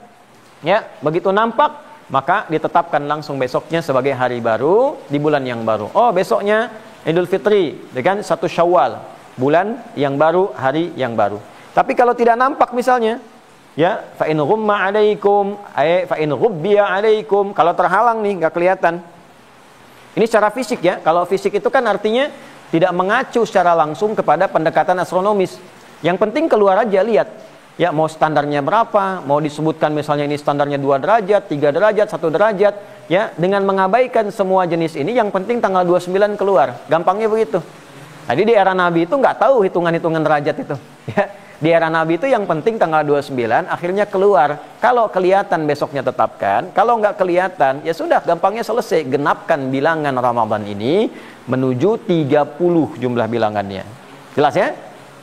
ya, begitu nampak maka ditetapkan langsung besoknya sebagai hari baru di bulan yang baru. Oh, besoknya Idul Fitri dengan 1 Syawal, bulan yang baru, hari yang baru. Tapi kalau tidak nampak misalnya, ya, fa in ghumma 'alaikum, fa in ghubbiya 'alaikum, kalau terhalang nih, nggak kelihatan. Ini secara fisik ya. Kalau fisik itu kan artinya tidak mengacu secara langsung kepada pendekatan astronomis. Yang penting keluar aja, lihat. Ya, mau standarnya berapa, mau disebutkan misalnya ini standarnya 2 derajat, 3 derajat, 1 derajat, ya, dengan mengabaikan semua jenis ini, yang penting tanggal 29 keluar. Gampangnya begitu. Jadi di era Nabi itu nggak tahu hitungan-hitungan derajat itu. Ya. Di era Nabi itu yang penting tanggal 29 akhirnya keluar. Kalau kelihatan besoknya tetapkan. Kalau nggak kelihatan ya sudah, gampangnya selesai. Genapkan bilangan Ramadan ini menuju 30 jumlah bilangannya. Jelas ya?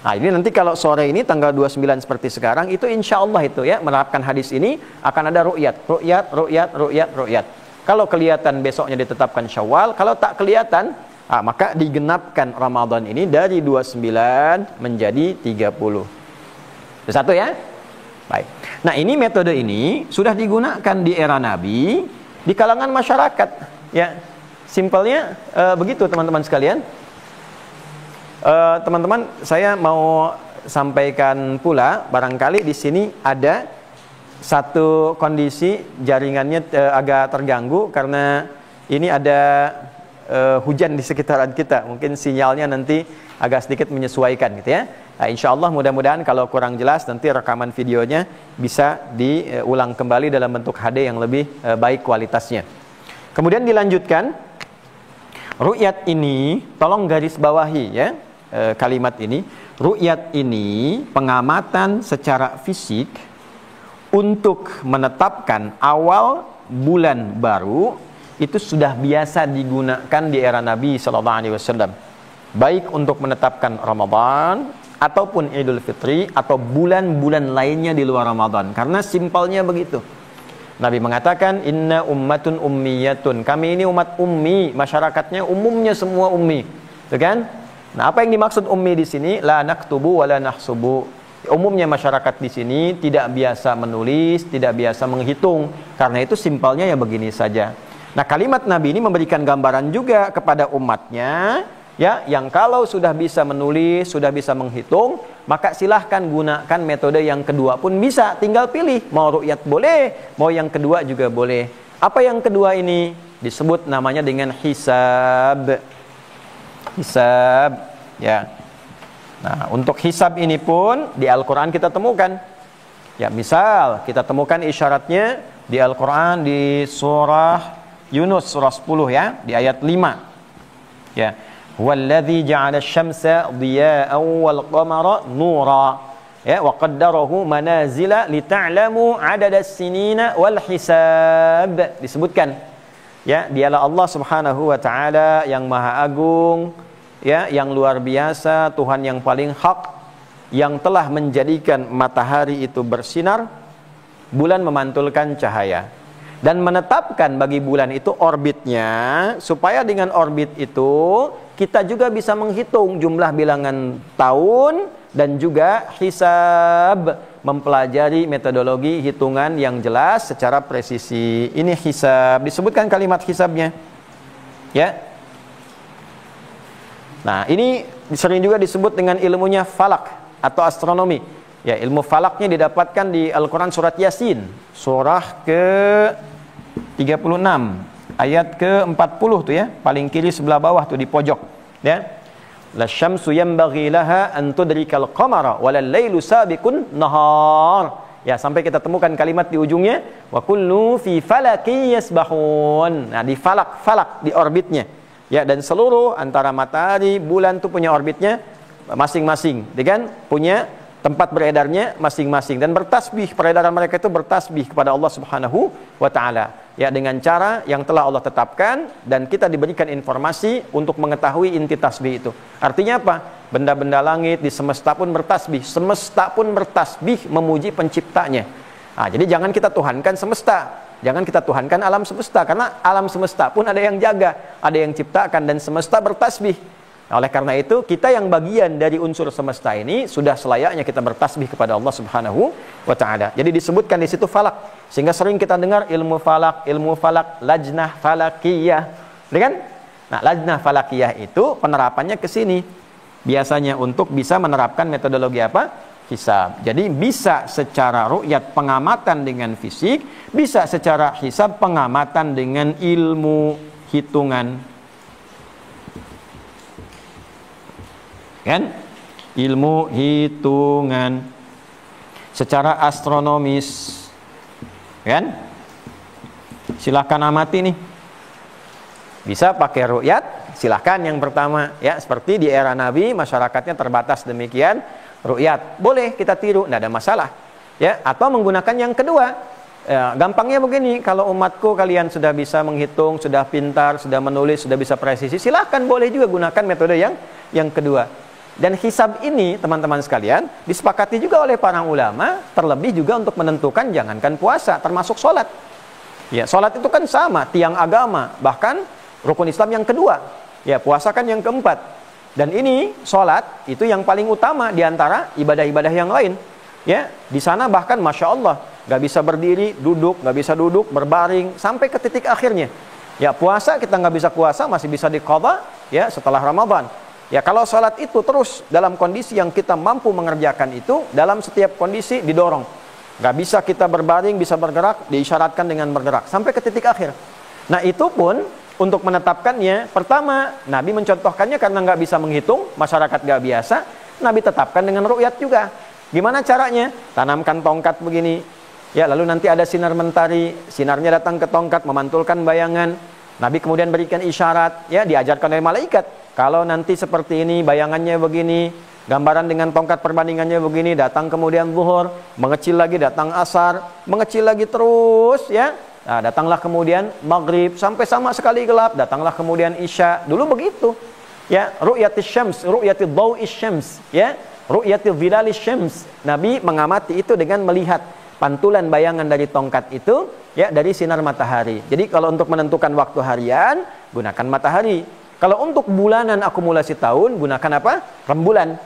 Nah, ini nanti kalau sore ini tanggal 29 seperti sekarang itu insya Allah itu ya, menerapkan hadis ini akan ada ru'yat. Ru'yat, ru'yat, ru'yat, ru'yat. Kalau kelihatan besoknya ditetapkan Syawal. Kalau tak kelihatan, maka digenapkan Ramadan ini dari 29 menjadi 30. Itu satu ya. Baik. Nah, ini metode ini sudah digunakan di era Nabi di kalangan masyarakat. Ya, simpelnya begitu teman-teman sekalian. Teman-teman, saya mau sampaikan pula, barangkali di sini ada satu kondisi jaringannya agak terganggu karena ini ada hujan di sekitaran kita, mungkin sinyalnya nanti agak sedikit menyesuaikan gitu ya. Nah, insya Allah mudah-mudahan kalau kurang jelas nanti rekaman videonya bisa diulang kembali dalam bentuk HD yang lebih baik kualitasnya. Kemudian dilanjutkan, ru'yat ini tolong garis bawahi ya, kalimat ini. Ru'yat ini pengamatan secara fisik untuk menetapkan awal bulan baru. Itu sudah biasa digunakan di era Nabi SAW, baik untuk menetapkan Ramadan ataupun Idul Fitri atau bulan-bulan lainnya di luar Ramadan. Karena simpelnya begitu. Nabi mengatakan, inna ummatun ummiyatun, kami ini umat ummi, masyarakatnya umumnya semua ummi, itu kan? Nah, apa yang dimaksud ummi di sini? La naktubu wa la nahsubu. Umumnya masyarakat di sini tidak biasa menulis, tidak biasa menghitung. Karena itu simpelnya ya begini saja. Nah, kalimat Nabi ini memberikan gambaran juga kepada umatnya, ya, yang kalau sudah bisa menulis, sudah bisa menghitung, maka silahkan gunakan metode yang kedua pun bisa. Tinggal pilih, mau ru'yat boleh, mau yang kedua juga boleh. Apa yang kedua ini? Disebut namanya dengan hisab. Hisab, ya. Nah, untuk hisab ini pun di Al-Quran kita temukan. Ya, misal kita temukan isyaratnya di Al-Quran di surah Yunus surah 10 ya, di ayat 5. Ya. Walladzi ja'ala asy-syamsa dhiya'an wal qamara nura. Ya, wa qaddarahu manazila li ta'lamu 'adadas sinina wal hisab. Disebutkan, ya, dialah Allah Subhanahu wa taala yang maha agung, ya, yang luar biasa, Tuhan yang paling hak, yang telah menjadikan matahari itu bersinar, bulan memantulkan cahaya, dan menetapkan bagi bulan itu orbitnya, supaya dengan orbit itu kita juga bisa menghitung jumlah bilangan tahun dan juga hisab, mempelajari metodologi hitungan yang jelas secara presisi. Ini hisab, disebutkan kalimat hisabnya, ya. Nah, ini sering juga disebut dengan ilmunya falak atau astronomi. Ya, ilmu falaknya didapatkan di Al-Quran surat Yasin, surah ke-36, ayat ke-40 tuh ya, paling kiri sebelah bawah tuh di pojok, ya. La syamsu yanbaghi laha an tudrikal qamara walal lailu sabiqun nahar. Ya, sampai kita temukan kalimat di ujungnya, wa kullu fi falakin yasbahun. Nah, di falak di orbitnya. Ya, dan seluruh antara matahari, bulan tuh punya orbitnya masing-masing, kan? Punya tempat beredarnya masing-masing, dan bertasbih, peredaran mereka itu bertasbih kepada Allah Subhanahu wa taala, ya, dengan cara yang telah Allah tetapkan, dan kita diberikan informasi untuk mengetahui inti tasbih itu. Artinya apa? Benda-benda langit di semesta pun bertasbih memuji penciptanya. Nah, jadi jangan kita tuhankan semesta, jangan kita tuhankan alam semesta, karena alam semesta pun ada yang jaga, ada yang ciptakan, dan semesta bertasbih. Oleh karena itu, kita yang bagian dari unsur semesta ini sudah selayaknya kita bertasbih kepada Allah Subhanahu wa taala. Jadi disebutkan di situ falak, sehingga sering kita dengar ilmu falak, lajnah falakiyah, kan? Nah, lajnah falakiyah itu penerapannya ke sini. Biasanya untuk bisa menerapkan metodologi apa? Hisab. Jadi bisa secara ru'yat pengamatan dengan fisik, bisa secara hisab pengamatan dengan ilmu hitungan. Kan? Ilmu hitungan secara astronomis, kan? Silahkan amati nih. Bisa pakai ru'yat, silahkan yang pertama, ya, seperti di era Nabi masyarakatnya terbatas demikian, ru'yat boleh kita tiru, tidak ada masalah, ya. Atau menggunakan yang kedua, ya, gampangnya begini, kalau umatku kalian sudah bisa menghitung, sudah pintar, sudah menulis, sudah bisa presisi, silahkan boleh juga gunakan metode yang kedua. Dan hisab ini, teman-teman sekalian, disepakati juga oleh para ulama, terlebih juga untuk menentukan jangankan puasa, termasuk sholat. Ya, sholat itu kan sama, tiang agama, bahkan rukun Islam yang kedua. Ya, puasa kan yang keempat. Dan ini sholat itu yang paling utama di antara ibadah-ibadah yang lain. Ya, di sana bahkan masya Allah, nggak bisa berdiri, duduk, nggak bisa duduk, berbaring sampai ke titik akhirnya. Ya, puasa kita nggak bisa puasa, masih bisa diqadha, ya, setelah Ramadan. Ya, kalau sholat itu terus dalam kondisi yang kita mampu mengerjakan itu, dalam setiap kondisi didorong. Nggak bisa kita berbaring, bisa bergerak, diisyaratkan dengan bergerak sampai ke titik akhir. Nah, itu pun untuk menetapkannya, pertama Nabi mencontohkannya karena nggak bisa menghitung, masyarakat nggak biasa, Nabi tetapkan dengan ru'yat juga. Gimana caranya? Tanamkan tongkat begini, ya, lalu nanti ada sinar mentari, sinarnya datang ke tongkat memantulkan bayangan. Nabi kemudian berikan isyarat, ya, diajarkan oleh malaikat. Kalau nanti seperti ini, bayangannya begini, gambaran dengan tongkat perbandingannya begini, datang kemudian zuhur, mengecil lagi, datang asar, mengecil lagi terus, ya. Nah, datanglah kemudian maghrib, sampai sama sekali gelap, datanglah kemudian isya. Dulu begitu, ya, ru'yatis syams, ru'yatil dhau'is syams, ya, ru'yatil zilalis syams. Nabi mengamati itu dengan melihat pantulan bayangan dari tongkat itu, ya, dari sinar matahari. Jadi kalau untuk menentukan waktu harian, gunakan matahari. Kalau untuk bulanan akumulasi tahun, gunakan apa? Rembulan.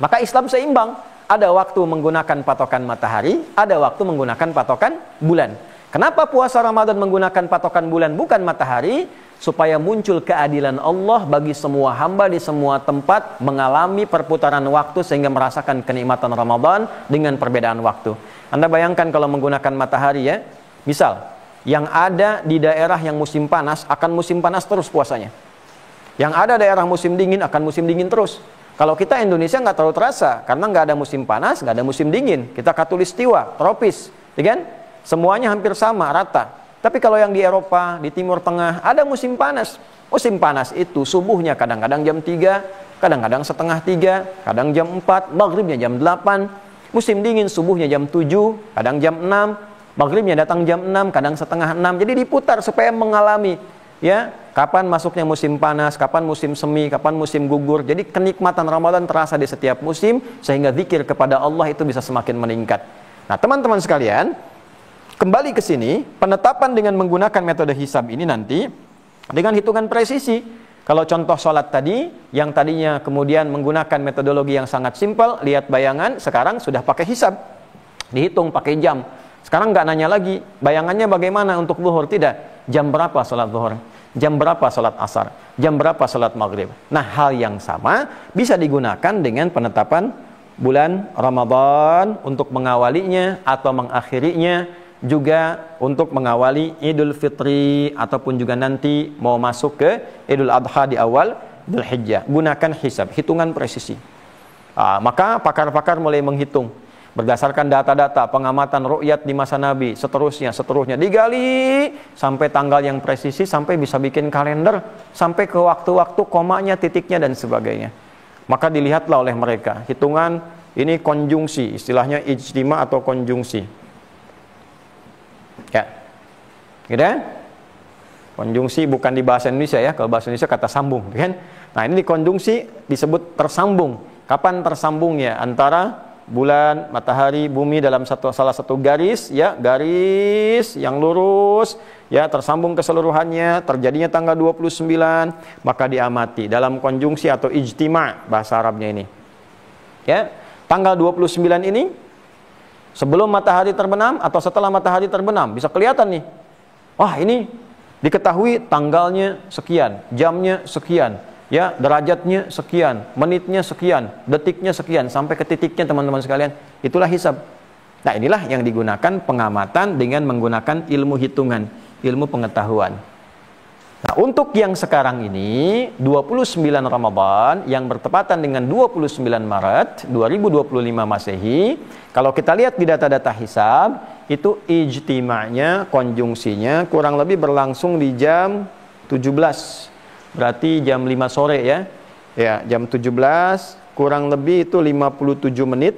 Maka Islam seimbang. Ada waktu menggunakan patokan matahari, ada waktu menggunakan patokan bulan. Kenapa puasa Ramadan menggunakan patokan bulan bukan matahari? Supaya muncul keadilan Allah bagi semua hamba di semua tempat mengalami perputaran waktu sehingga merasakan kenikmatan Ramadan dengan perbedaan waktu. Anda bayangkan kalau menggunakan matahari, ya. Misal, yang ada di daerah yang musim panas akan musim panas terus puasanya. Yang ada daerah musim dingin akan musim dingin terus. Kalau kita Indonesia nggak terlalu terasa, karena nggak ada musim panas, nggak ada musim dingin. Kita khatulistiwa, tropis, ya kan? Semuanya hampir sama, rata. Tapi kalau yang di Eropa, di Timur Tengah, ada musim panas. Musim panas itu subuhnya kadang-kadang jam 3, kadang-kadang setengah 3, kadang jam 4, maghribnya jam 8. Musim dingin subuhnya jam 7, kadang jam 6, maghribnya datang jam 6, kadang setengah 6. Jadi diputar supaya mengalami ya kapan masuknya musim panas, kapan musim semi, kapan musim gugur. Jadi kenikmatan Ramadan terasa di setiap musim, sehingga zikir kepada Allah itu bisa semakin meningkat. Nah, teman-teman sekalian, kembali ke sini, penetapan dengan menggunakan metode hisab ini nanti dengan hitungan presisi. Kalau contoh sholat tadi, yang tadinya kemudian menggunakan metodologi yang sangat simpel, lihat bayangan, sekarang sudah pakai hisab, dihitung pakai jam. Sekarang nggak nanya lagi, bayangannya bagaimana untuk zuhur, tidak. Jam berapa sholat zuhur, jam berapa sholat asar, jam berapa sholat maghrib. Nah, hal yang sama bisa digunakan dengan penetapan bulan Ramadan untuk mengawalinya atau mengakhirinya, juga untuk mengawali Idul Fitri ataupun juga nanti mau masuk ke Idul Adha di awal Dzulhijjah. Gunakan hisab, hitungan presisi. Maka pakar-pakar mulai menghitung berdasarkan data-data pengamatan ru'yat di masa Nabi, seterusnya digali sampai tanggal yang presisi, sampai bisa bikin kalender, sampai ke waktu-waktu komanya, titiknya dan sebagainya. Maka dilihatlah oleh mereka hitungan ini konjungsi, istilahnya ijtima atau konjungsi. Ya, gitu kan? Konjungsi bukan di bahasa Indonesia ya, kalau bahasa Indonesia kata sambung, kan? Nah, ini di konjungsi disebut tersambung. Kapan tersambungnya antara bulan, matahari, bumi dalam salah satu garis, ya, garis yang lurus, ya, tersambung keseluruhannya, terjadinya tanggal 29, maka diamati dalam konjungsi atau ijtima bahasa Arabnya ini. Ya, tanggal 29 ini sebelum matahari terbenam atau setelah matahari terbenam, bisa kelihatan nih. Wah, ini diketahui tanggalnya sekian, jamnya sekian, ya, derajatnya sekian, menitnya sekian, detiknya sekian, sampai ke titiknya, teman-teman sekalian. Itulah hisab. Nah, inilah yang digunakan pengamatan dengan menggunakan ilmu hitungan, ilmu pengetahuan. Nah, untuk yang sekarang ini 29 Ramadan yang bertepatan dengan 29 Maret 2025 Masehi, kalau kita lihat di data-data hisab, itu ijtima'nya, konjungsinya kurang lebih berlangsung di jam 17. Berarti jam 5 sore ya. Ya, jam 17 kurang lebih itu 57 menit.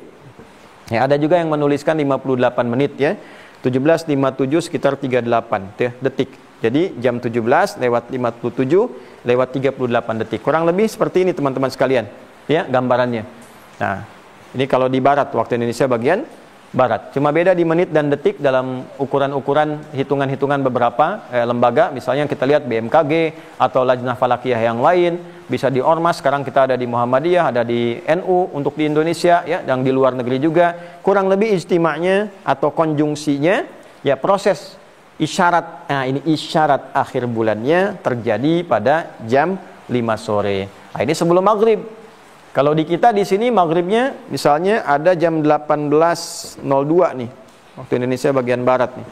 Ya, ada juga yang menuliskan 58 menit ya. 17.57 sekitar 38 ya, detik. Jadi jam 17 lewat 57 lewat 38 detik. Kurang lebih seperti ini teman-teman sekalian. Ya, gambarannya. Nah, ini kalau di barat, waktu Indonesia bagian barat. Cuma beda di menit dan detik dalam ukuran-ukuran hitungan-hitungan beberapa lembaga. Misalnya kita lihat BMKG atau Lajnah Falakiyah yang lain. Bisa di Ormas, sekarang kita ada di Muhammadiyah, ada di NU untuk di Indonesia, ya, dan di luar negeri juga. Kurang lebih ijtima'nya atau konjungsinya, ya, proses isyarat, nah ini isyarat akhir bulannya terjadi pada jam 5 sore. Nah, ini sebelum maghrib. Kalau di kita di sini maghribnya misalnya ada jam 18.02 nih, waktu Indonesia bagian barat nih.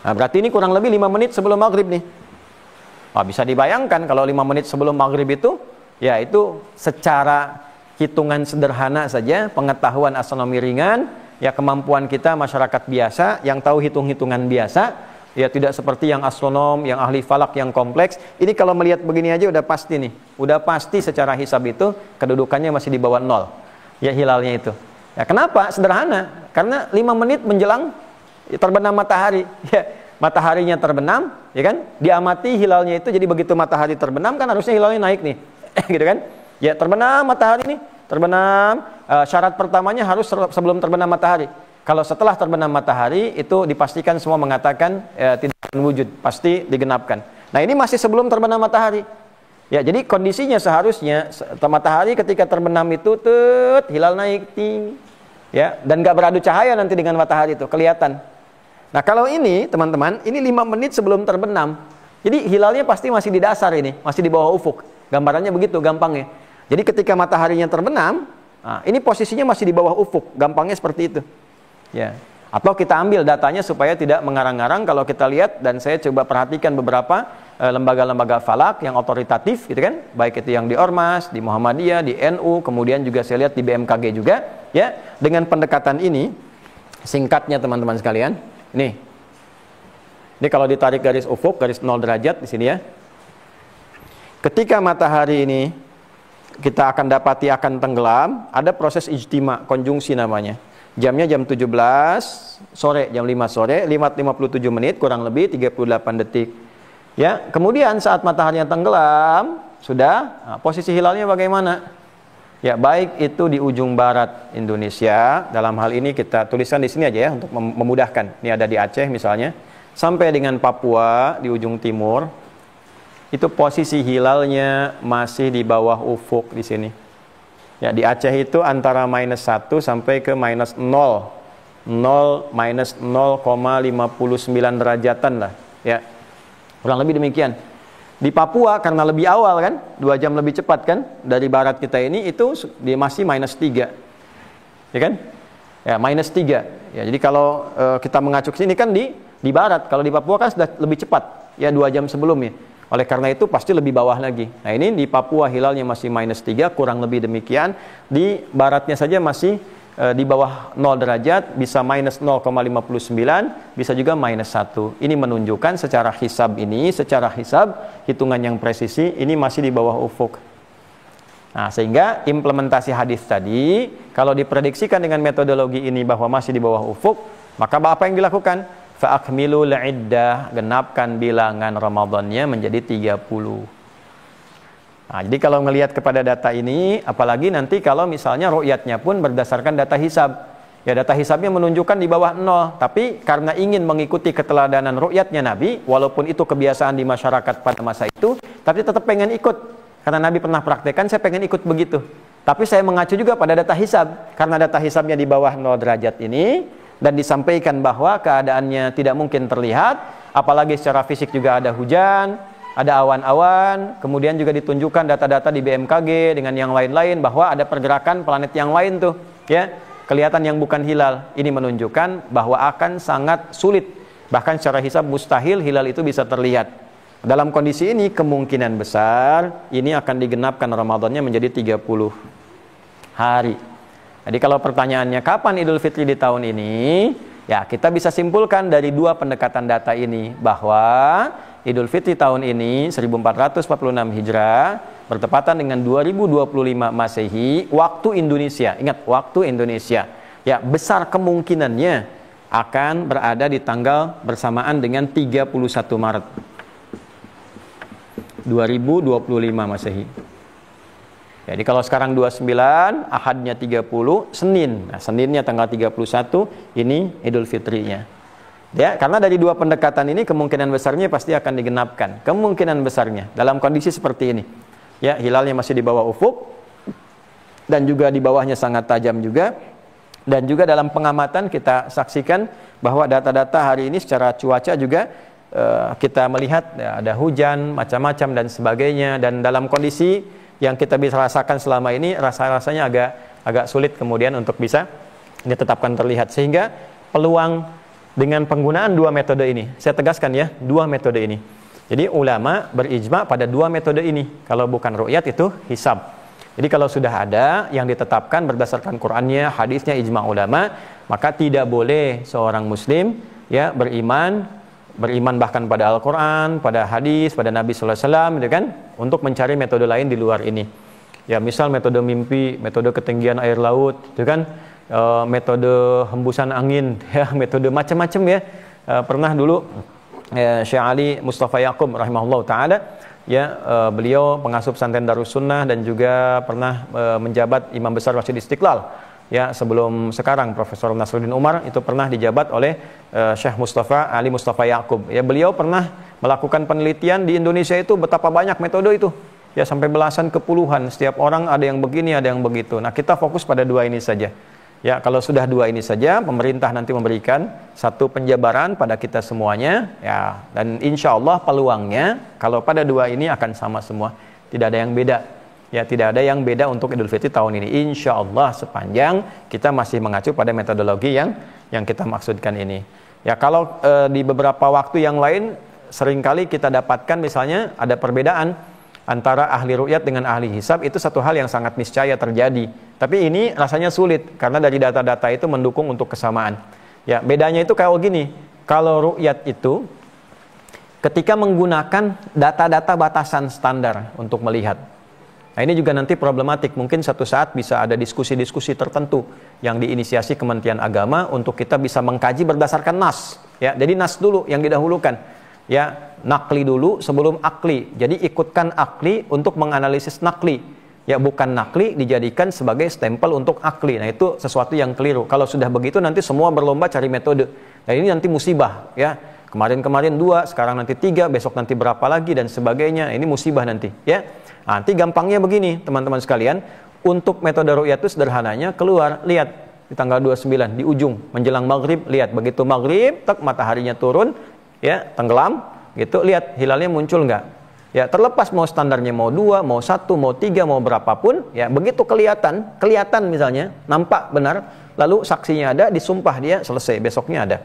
Nah, berarti ini kurang lebih 5 menit sebelum maghrib nih. Nah, bisa dibayangkan kalau 5 menit sebelum maghrib itu, ya, itu secara hitungan sederhana saja, pengetahuan astronomi ringan, ya, kemampuan kita masyarakat biasa yang tahu hitung-hitungan biasa, ya, tidak seperti yang astronom, yang ahli falak yang kompleks. Ini kalau melihat begini aja udah pasti nih, udah pasti secara hisab itu kedudukannya masih di bawah 0, ya, hilalnya itu. Ya, kenapa? Sederhana, karena 5 menit menjelang terbenam matahari, ya, mataharinya terbenam, ya kan, diamati hilalnya itu. Jadi begitu matahari terbenam kan harusnya hilalnya naik nih, gitu kan, ya, terbenam matahari nih, terbenam, syarat pertamanya harus sebelum terbenam matahari. Kalau setelah terbenam matahari itu dipastikan semua mengatakan tidak akan wujud, pasti digenapkan. Nah, ini masih sebelum terbenam matahari. Ya, jadi kondisinya seharusnya matahari ketika terbenam itu hilal naik tinggi, ya, dan nggak beradu cahaya nanti dengan matahari itu kelihatan. Nah, kalau ini teman-teman, ini 5 menit sebelum terbenam. Jadi hilalnya pasti masih di dasar ini, masih di bawah ufuk. Gambarannya begitu gampangnya. Jadi ketika mataharinya terbenam, nah, ini posisinya masih di bawah ufuk, gampangnya seperti itu. Ya. Atau kita ambil datanya supaya tidak mengarang-arang. Kalau kita lihat, dan saya coba perhatikan beberapa lembaga-lembaga falak yang otoritatif, gitu kan, baik itu yang di Ormas, di Muhammadiyah, di NU, kemudian juga saya lihat di BMKG juga, ya, dengan pendekatan ini, singkatnya teman-teman sekalian, nih, ini kalau ditarik garis ufuk, garis 0 derajat di sini ya, ketika matahari ini kita akan dapati akan tenggelam, ada proses ijtima, konjungsi namanya. Jamnya jam 17 sore, jam 5 sore, 5:57 menit kurang lebih 38 detik. Ya, kemudian saat matahari tenggelam, sudah posisi hilalnya bagaimana? Ya, baik itu di ujung barat Indonesia, dalam hal ini kita tuliskan di sini aja ya untuk memudahkan. Ini ada di Aceh misalnya, sampai dengan Papua di ujung timur. Itu posisi hilalnya masih di bawah ufuk di sini. Ya, di Aceh itu antara -1 sampai ke -0, minus 0,59 derajatan lah. Ya, kurang lebih demikian. Di Papua karena lebih awal kan, 2 jam lebih cepat kan dari barat kita ini, itu dia masih -3, ya kan? Ya, -3. Ya, jadi kalau kita mengacu ke sini kan di barat, kalau di Papua kan sudah lebih cepat, ya 2 jam sebelumnya. Oleh karena itu pasti lebih bawah lagi. Nah, ini di Papua hilalnya masih -3, kurang lebih demikian. Di baratnya saja masih di bawah 0 derajat, bisa -0,59, bisa juga -1. Ini menunjukkan secara hisab hitungan yang presisi, ini masih di bawah ufuk. Nah, sehingga implementasi hadis tadi, kalau diprediksikan dengan metodologi ini bahwa masih di bawah ufuk, maka apa yang dilakukan? Fa'akmilul iddah, genapkan bilangan Ramadannya menjadi 30. Nah, jadi kalau melihat kepada data ini, apalagi nanti kalau misalnya ru'yatnya pun berdasarkan data hisab. Ya, data hisabnya menunjukkan di bawah 0, tapi karena ingin mengikuti keteladanan ru'yatnya Nabi, walaupun itu kebiasaan di masyarakat pada masa itu, tapi tetap pengen ikut. Karena Nabi pernah praktekkan, saya pengen ikut begitu. Tapi saya mengacu juga pada data hisab, karena data hisabnya di bawah 0 derajat ini, dan disampaikan bahwa keadaannya tidak mungkin terlihat, apalagi secara fisik juga ada hujan, ada awan-awan, kemudian juga ditunjukkan data-data di BMKG dengan yang lain-lain bahwa ada pergerakan planet yang lain tuh, ya, kelihatan yang bukan hilal. Ini menunjukkan bahwa akan sangat sulit, bahkan secara hisab mustahil hilal itu bisa terlihat. Dalam kondisi ini kemungkinan besar ini akan digenapkan Ramadannya menjadi 30 hari. Jadi kalau pertanyaannya kapan Idul Fitri di tahun ini, ya kita bisa simpulkan dari 2 pendekatan data ini bahwa Idul Fitri tahun ini 1446 Hijrah bertepatan dengan 2025 Masehi waktu Indonesia. Ingat, waktu Indonesia. Ya, besar kemungkinannya akan berada di tanggal bersamaan dengan 31 Maret 2025 Masehi. Jadi kalau sekarang 29, Ahadnya 30, Senin. Nah, Seninnya tanggal 31, ini Idul Fitrinya. Ya, karena dari 2 pendekatan ini kemungkinan besarnya pasti akan digenapkan. Kemungkinan besarnya dalam kondisi seperti ini. Ya, hilalnya masih di bawah ufuk dan juga di bawahnya sangat tajam juga. Dan juga dalam pengamatan kita saksikan bahwa data-data hari ini secara cuaca juga kita melihat ya, ada hujan, macam-macam dan sebagainya, dan dalam kondisi yang kita bisa rasakan selama ini rasanya agak sulit kemudian untuk bisa ditetapkan terlihat, sehingga peluang dengan penggunaan 2 metode ini, saya tegaskan ya, 2 metode ini. Jadi ulama berijma pada 2 metode ini. Kalau bukan ru'yat itu hisab. Jadi kalau sudah ada yang ditetapkan berdasarkan Qur'annya, hadisnya, ijma ulama, maka tidak boleh seorang muslim ya beriman bahkan pada Al-Quran, pada hadis, pada Nabi Sallallahu Alaihi Wasallam, gitu kan, untuk mencari metode lain di luar ini. Ya, misal metode mimpi, metode ketinggian air laut, gitu kan, metode hembusan angin, ya, metode macam-macam ya. Pernah dulu Syekh Ali Mustafa Yaqub rahimahullah taala, ya, beliau pengasuh pesantren Darus Sunnah dan juga pernah menjabat Imam Besar Masjid Istiqlal. Ya, sebelum sekarang Profesor Nasruddin Umar itu pernah dijabat oleh Syekh Mustafa Ali Mustafa Yaqub. Ya, beliau pernah melakukan penelitian di Indonesia itu betapa banyak metode itu. Ya, sampai belasan ke puluhan. Setiap orang ada yang begini, ada yang begitu. Nah, kita fokus pada 2 ini saja. Ya, kalau sudah 2 ini saja, pemerintah nanti memberikan satu penjabaran pada kita semuanya. Ya, dan insya Allah peluangnya kalau pada 2 ini akan sama semua. Tidak ada yang beda. Ya, tidak ada yang beda untuk Idul Fitri tahun ini. Insya Allah sepanjang kita masih mengacu pada metodologi yang kita maksudkan ini. Ya, kalau di beberapa waktu yang lain seringkali kita dapatkan misalnya ada perbedaan antara ahli ru'yat dengan ahli hisab, itu satu hal yang sangat niscaya terjadi. Tapi ini rasanya sulit karena dari data-data itu mendukung untuk kesamaan. Ya, bedanya itu kayak gini. Kalau ru'yat itu ketika menggunakan data-data batasan standar untuk melihat. Nah, ini juga nanti problematik. Mungkin satu saat bisa ada diskusi-diskusi tertentu yang diinisiasi Kementerian Agama untuk kita bisa mengkaji berdasarkan nas. Ya, jadi nas dulu yang didahulukan. Ya, nakli dulu sebelum akli. Jadi ikutkan akli untuk menganalisis nakli. Ya, bukan nakli dijadikan sebagai stempel untuk akli. Nah, itu sesuatu yang keliru. Kalau sudah begitu nanti semua berlomba cari metode. Nah, ini nanti musibah. Ya, kemarin-kemarin 2, sekarang nanti 3, besok nanti berapa lagi dan sebagainya. Ini musibah nanti. Ya. Nanti gampangnya begini teman-teman sekalian, untuk metode ru'yat itu sederhananya keluar, lihat di tanggal 29 di ujung menjelang maghrib, lihat begitu maghrib, tak mataharinya turun, ya tenggelam, gitu, lihat hilalnya muncul nggak? Ya terlepas mau standarnya mau 2, mau 1, mau 3, mau berapapun, ya begitu kelihatan misalnya, nampak benar, lalu saksinya ada, disumpah dia, selesai, besoknya ada.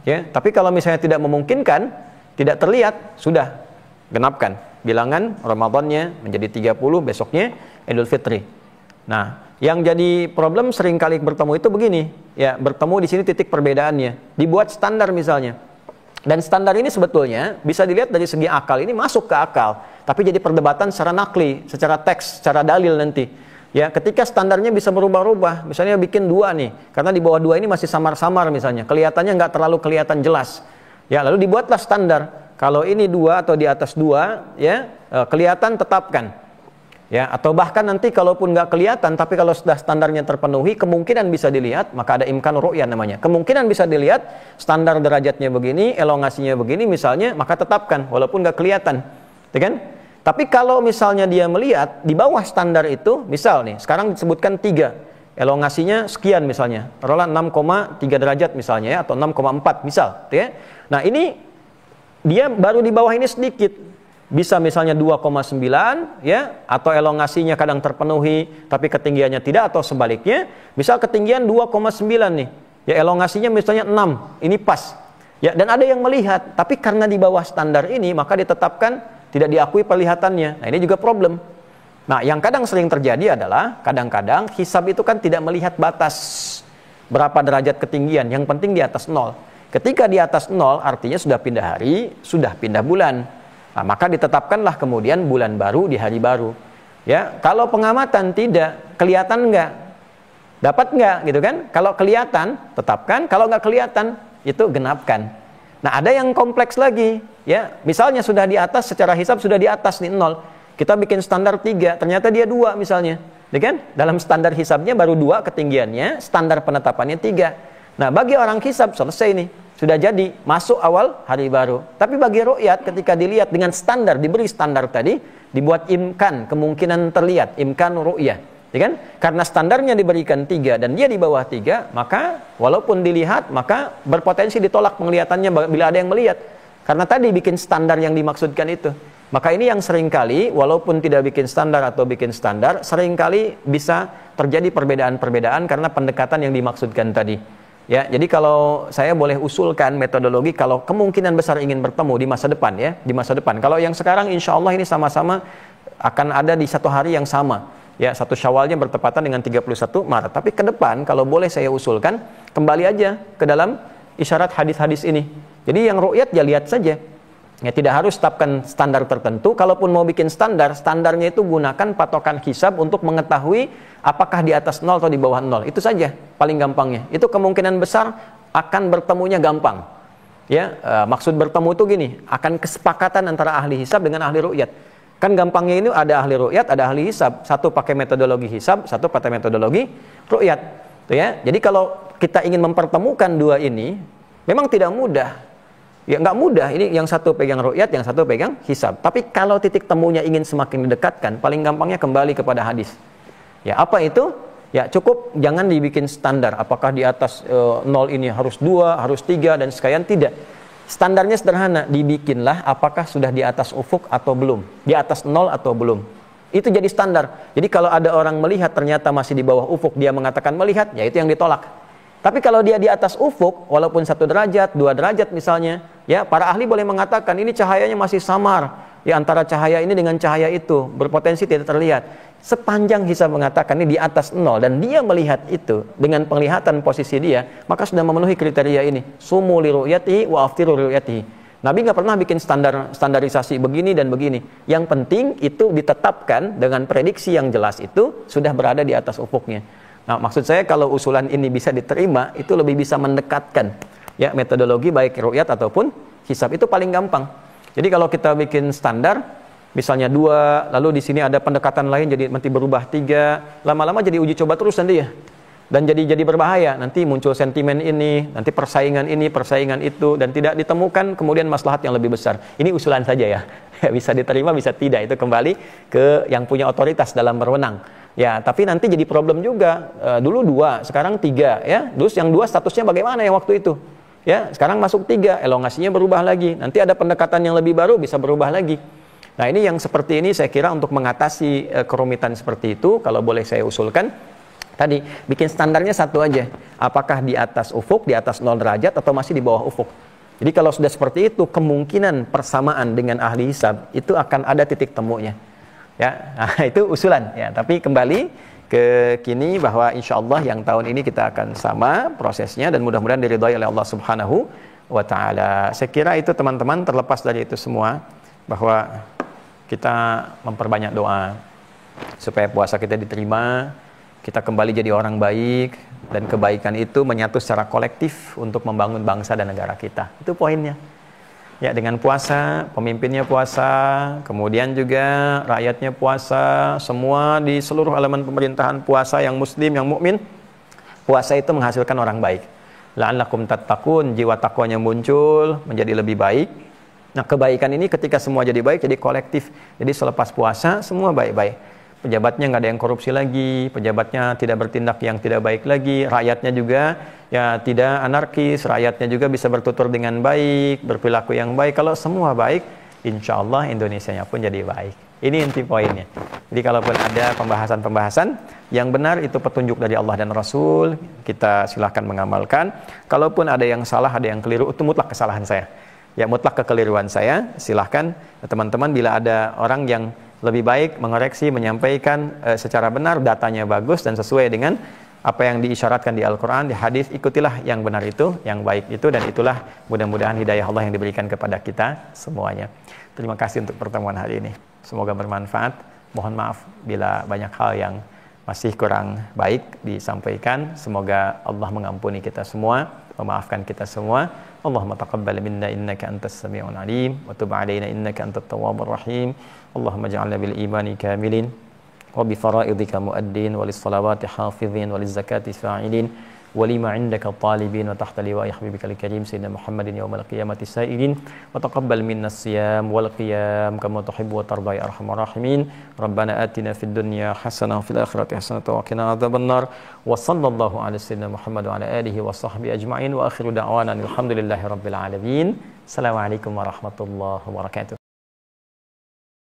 Ya, tapi kalau misalnya tidak memungkinkan, tidak terlihat, sudah genapkan bilangan Ramadannya menjadi 30, besoknya Idul Fitri. Nah, yang jadi problem seringkali bertemu itu begini, ya bertemu di sini titik perbedaannya. Dibuat standar misalnya, dan standar ini sebetulnya bisa dilihat dari segi akal, ini masuk ke akal, tapi jadi perdebatan secara nakli, secara teks, secara dalil nanti. Ya, ketika standarnya bisa berubah-ubah, misalnya bikin 2 nih, karena di bawah 2 ini masih samar-samar misalnya, kelihatannya nggak terlalu kelihatan jelas. Ya, lalu dibuatlah standar. Kalau ini 2 atau di atas 2, ya kelihatan tetapkan. Ya, atau bahkan nanti kalaupun nggak kelihatan, tapi kalau sudah standarnya terpenuhi, kemungkinan bisa dilihat, maka ada imkan ru'yah namanya. Kemungkinan bisa dilihat, standar derajatnya begini, elongasinya begini misalnya, maka tetapkan, walaupun nggak kelihatan. Ya kan? Tapi kalau misalnya dia melihat, di bawah standar itu, misal nih, sekarang disebutkan 3, elongasinya sekian misalnya, taruhlah 6,3 derajat misalnya, ya, atau 6,4 misal. Ya. Nah ini, dia baru di bawah ini sedikit, bisa misalnya 2,9 ya, atau elongasinya kadang terpenuhi tapi ketinggiannya tidak, atau sebaliknya misal ketinggian 2,9 nih ya, elongasinya misalnya 6, ini pas ya, dan ada yang melihat tapi karena di bawah standar ini maka ditetapkan tidak diakui perlihatannya. Nah ini juga problem. Nah yang kadang sering terjadi adalah kadang-kadang hisab itu kan tidak melihat batas berapa derajat ketinggian, yang penting di atas 0. Ketika di atas 0 artinya sudah pindah hari, sudah pindah bulan. Nah, maka ditetapkanlah kemudian bulan baru di hari baru. Ya, kalau pengamatan tidak kelihatan nggak, dapat nggak, gitu kan? Kalau kelihatan tetapkan, kalau nggak kelihatan itu genapkan. Nah ada yang kompleks lagi, ya misalnya sudah di atas secara hisab sudah di atas nih 0, kita bikin standar 3, ternyata dia 2 misalnya, ya kan? Dalam standar hisabnya baru 2 ketinggiannya, standar penetapannya 3. Nah bagi orang hisab selesai nih, sudah jadi masuk awal hari baru. Tapi bagi ru'yat ketika dilihat dengan standar, diberi standar tadi, dibuat imkan, kemungkinan terlihat, imkan ru'yah, ya kan? Karena standarnya diberikan 3 dan dia di bawah 3, maka walaupun dilihat maka berpotensi ditolak penglihatannya bila ada yang melihat. Karena tadi bikin standar yang dimaksudkan itu. Maka ini yang seringkali walaupun tidak bikin standar atau bikin standar, seringkali bisa terjadi perbedaan-perbedaan karena pendekatan yang dimaksudkan tadi. Ya, jadi kalau saya boleh usulkan metodologi kalau kemungkinan besar ingin bertemu di masa depan, ya, di masa depan. Kalau yang sekarang insya Allah ini sama-sama akan ada di satu hari yang sama. Ya, 1 Syawalnya bertepatan dengan 31 Maret. Tapi ke depan kalau boleh saya usulkan kembali aja ke dalam isyarat hadis-hadis ini. Jadi yang ru'yat ya lihat saja. Ya, tidak harus tetapkan standar tertentu. Kalaupun mau bikin standar, standarnya itu gunakan patokan hisab untuk mengetahui apakah di atas 0 atau di bawah 0. Itu saja paling gampangnya. Itu kemungkinan besar akan bertemunya gampang. Ya, maksud bertemu itu gini, akan kesepakatan antara ahli hisab dengan ahli ru'yat. Kan gampangnya ini ada ahli ru'yat, ada ahli hisab. Satu pakai metodologi hisab, satu pakai metodologi ru'yat. Tuh ya. Jadi kalau kita ingin mempertemukan 2 ini, memang tidak mudah. Ya nggak mudah, ini yang satu pegang ru'yat, yang satu pegang hisab. Tapi kalau titik temunya ingin semakin didekatkan, paling gampangnya kembali kepada hadis. Ya apa itu? Ya cukup jangan dibikin standar, apakah di atas 0 ini harus 2, harus 3, dan sekalian tidak. Standarnya sederhana, dibikinlah apakah sudah di atas ufuk atau belum, di atas 0 atau belum. Itu jadi standar. Jadi kalau ada orang melihat ternyata masih di bawah ufuk, dia mengatakan melihat, ya itu yang ditolak. Tapi kalau dia di atas ufuk, walaupun 1 derajat, 2 derajat misalnya, ya para ahli boleh mengatakan ini cahayanya masih samar, ya antara cahaya ini dengan cahaya itu, berpotensi tidak terlihat. Sepanjang hisab mengatakan ini di atas 0 dan dia melihat itu dengan penglihatan posisi dia, maka sudah memenuhi kriteria ini. Sumu li ru'yatihi wa aftiru li ru'yatihi. Nabi nggak pernah bikin standarisasi begini dan begini. Yang penting itu ditetapkan dengan prediksi yang jelas, itu sudah berada di atas ufuknya. Nah, maksud saya kalau usulan ini bisa diterima, itu lebih bisa mendekatkan ya metodologi baik ru'yat ataupun hisab, itu paling gampang. Jadi kalau kita bikin standar, misalnya 2, lalu di sini ada pendekatan lain jadi nanti berubah 3, lama-lama jadi uji coba terus nanti ya. Dan jadi berbahaya, nanti muncul sentimen ini, nanti persaingan ini, persaingan itu, dan tidak ditemukan kemudian maslahat yang lebih besar. Ini usulan saja ya, bisa diterima bisa tidak, itu kembali ke yang punya otoritas dalam berwenang. Ya, tapi nanti jadi problem juga. Dulu 2, sekarang 3 ya. Terus yang 2 statusnya bagaimana ya waktu itu? Ya, sekarang masuk 3, elongasinya berubah lagi. Nanti ada pendekatan yang lebih baru bisa berubah lagi. Nah, ini yang seperti ini saya kira untuk mengatasi kerumitan seperti itu, kalau boleh saya usulkan tadi, bikin standarnya satu aja. Apakah di atas ufuk, di atas 0 derajat, atau masih di bawah ufuk. Jadi kalau sudah seperti itu, kemungkinan persamaan dengan ahli hisab, itu akan ada titik temunya. Ya, nah, itu usulan. Ya, tapi kembali ke kini bahwa insya Allah yang tahun ini kita akan sama prosesnya, dan mudah-mudahan diridhai oleh Allah Subhanahu wa Ta'ala. Saya kira itu teman-teman, terlepas dari itu semua, bahwa kita memperbanyak doa, supaya puasa kita diterima, kita kembali jadi orang baik, dan kebaikan itu menyatu secara kolektif untuk membangun bangsa dan negara kita. Itu poinnya. Ya, dengan puasa, pemimpinnya puasa, kemudian juga rakyatnya puasa, semua di seluruh elemen pemerintahan puasa, yang muslim, yang mukmin, puasa itu menghasilkan orang baik. La'allakum tattaqun, jiwa takwanya muncul, menjadi lebih baik. Nah, kebaikan ini ketika semua jadi baik, jadi kolektif. Jadi selepas puasa, semua baik-baik. Pejabatnya nggak ada yang korupsi lagi, pejabatnya tidak bertindak yang tidak baik lagi, rakyatnya juga ya tidak anarkis, rakyatnya juga bisa bertutur dengan baik, berperilaku yang baik. Kalau semua baik, insya Allah Indonesianya pun jadi baik. Ini inti poinnya. Jadi kalaupun ada pembahasan-pembahasan yang benar, itu petunjuk dari Allah dan Rasul, kita silahkan mengamalkan. Kalaupun ada yang salah, ada yang keliru, itu mutlak kesalahan saya. Ya, mutlak kekeliruan saya. Silahkan teman-teman, bila ada orang yang lebih baik mengoreksi, menyampaikan secara benar, datanya bagus dan sesuai dengan apa yang diisyaratkan di Al-Quran, di hadis, ikutilah yang benar itu, yang baik itu, dan itulah mudah-mudahan hidayah Allah yang diberikan kepada kita semuanya. Terima kasih untuk pertemuan hari ini. Semoga bermanfaat. Mohon maaf bila banyak hal yang masih kurang baik disampaikan. Semoga Allah mengampuni kita semua, memaafkan kita semua. Allahumma taqabbal minna innaka antas sami'un alim, wa tub 'alaina innaka antat tawwabur rahim. Allahumma ij'alna bil imani kamilin, wa bi fara'idika mu'addin, wa lis salawati hafizin, wa liz zakati fa'ilin, wa lima 'indaka talibin, wa tahta liwa'i habibikal karim sayyidina Muhammadin yaumal qiyamati sa'ilin, wa taqabbal minna as-siyam wal qiyam kama tuhibbu wa tarda ya arhamar rahimin. Rabbana atina fid dunya hasanah wa fil akhirati hasanah wa qina adzabannar. Wa sallallahu ala sayyidina Muhammad wa ala alihi wa sahbihi ajma'in, wa akhiru da'wana alhamdulillahi rabbil alamin. Assalamualaikum warahmatullahi wabarakatuh.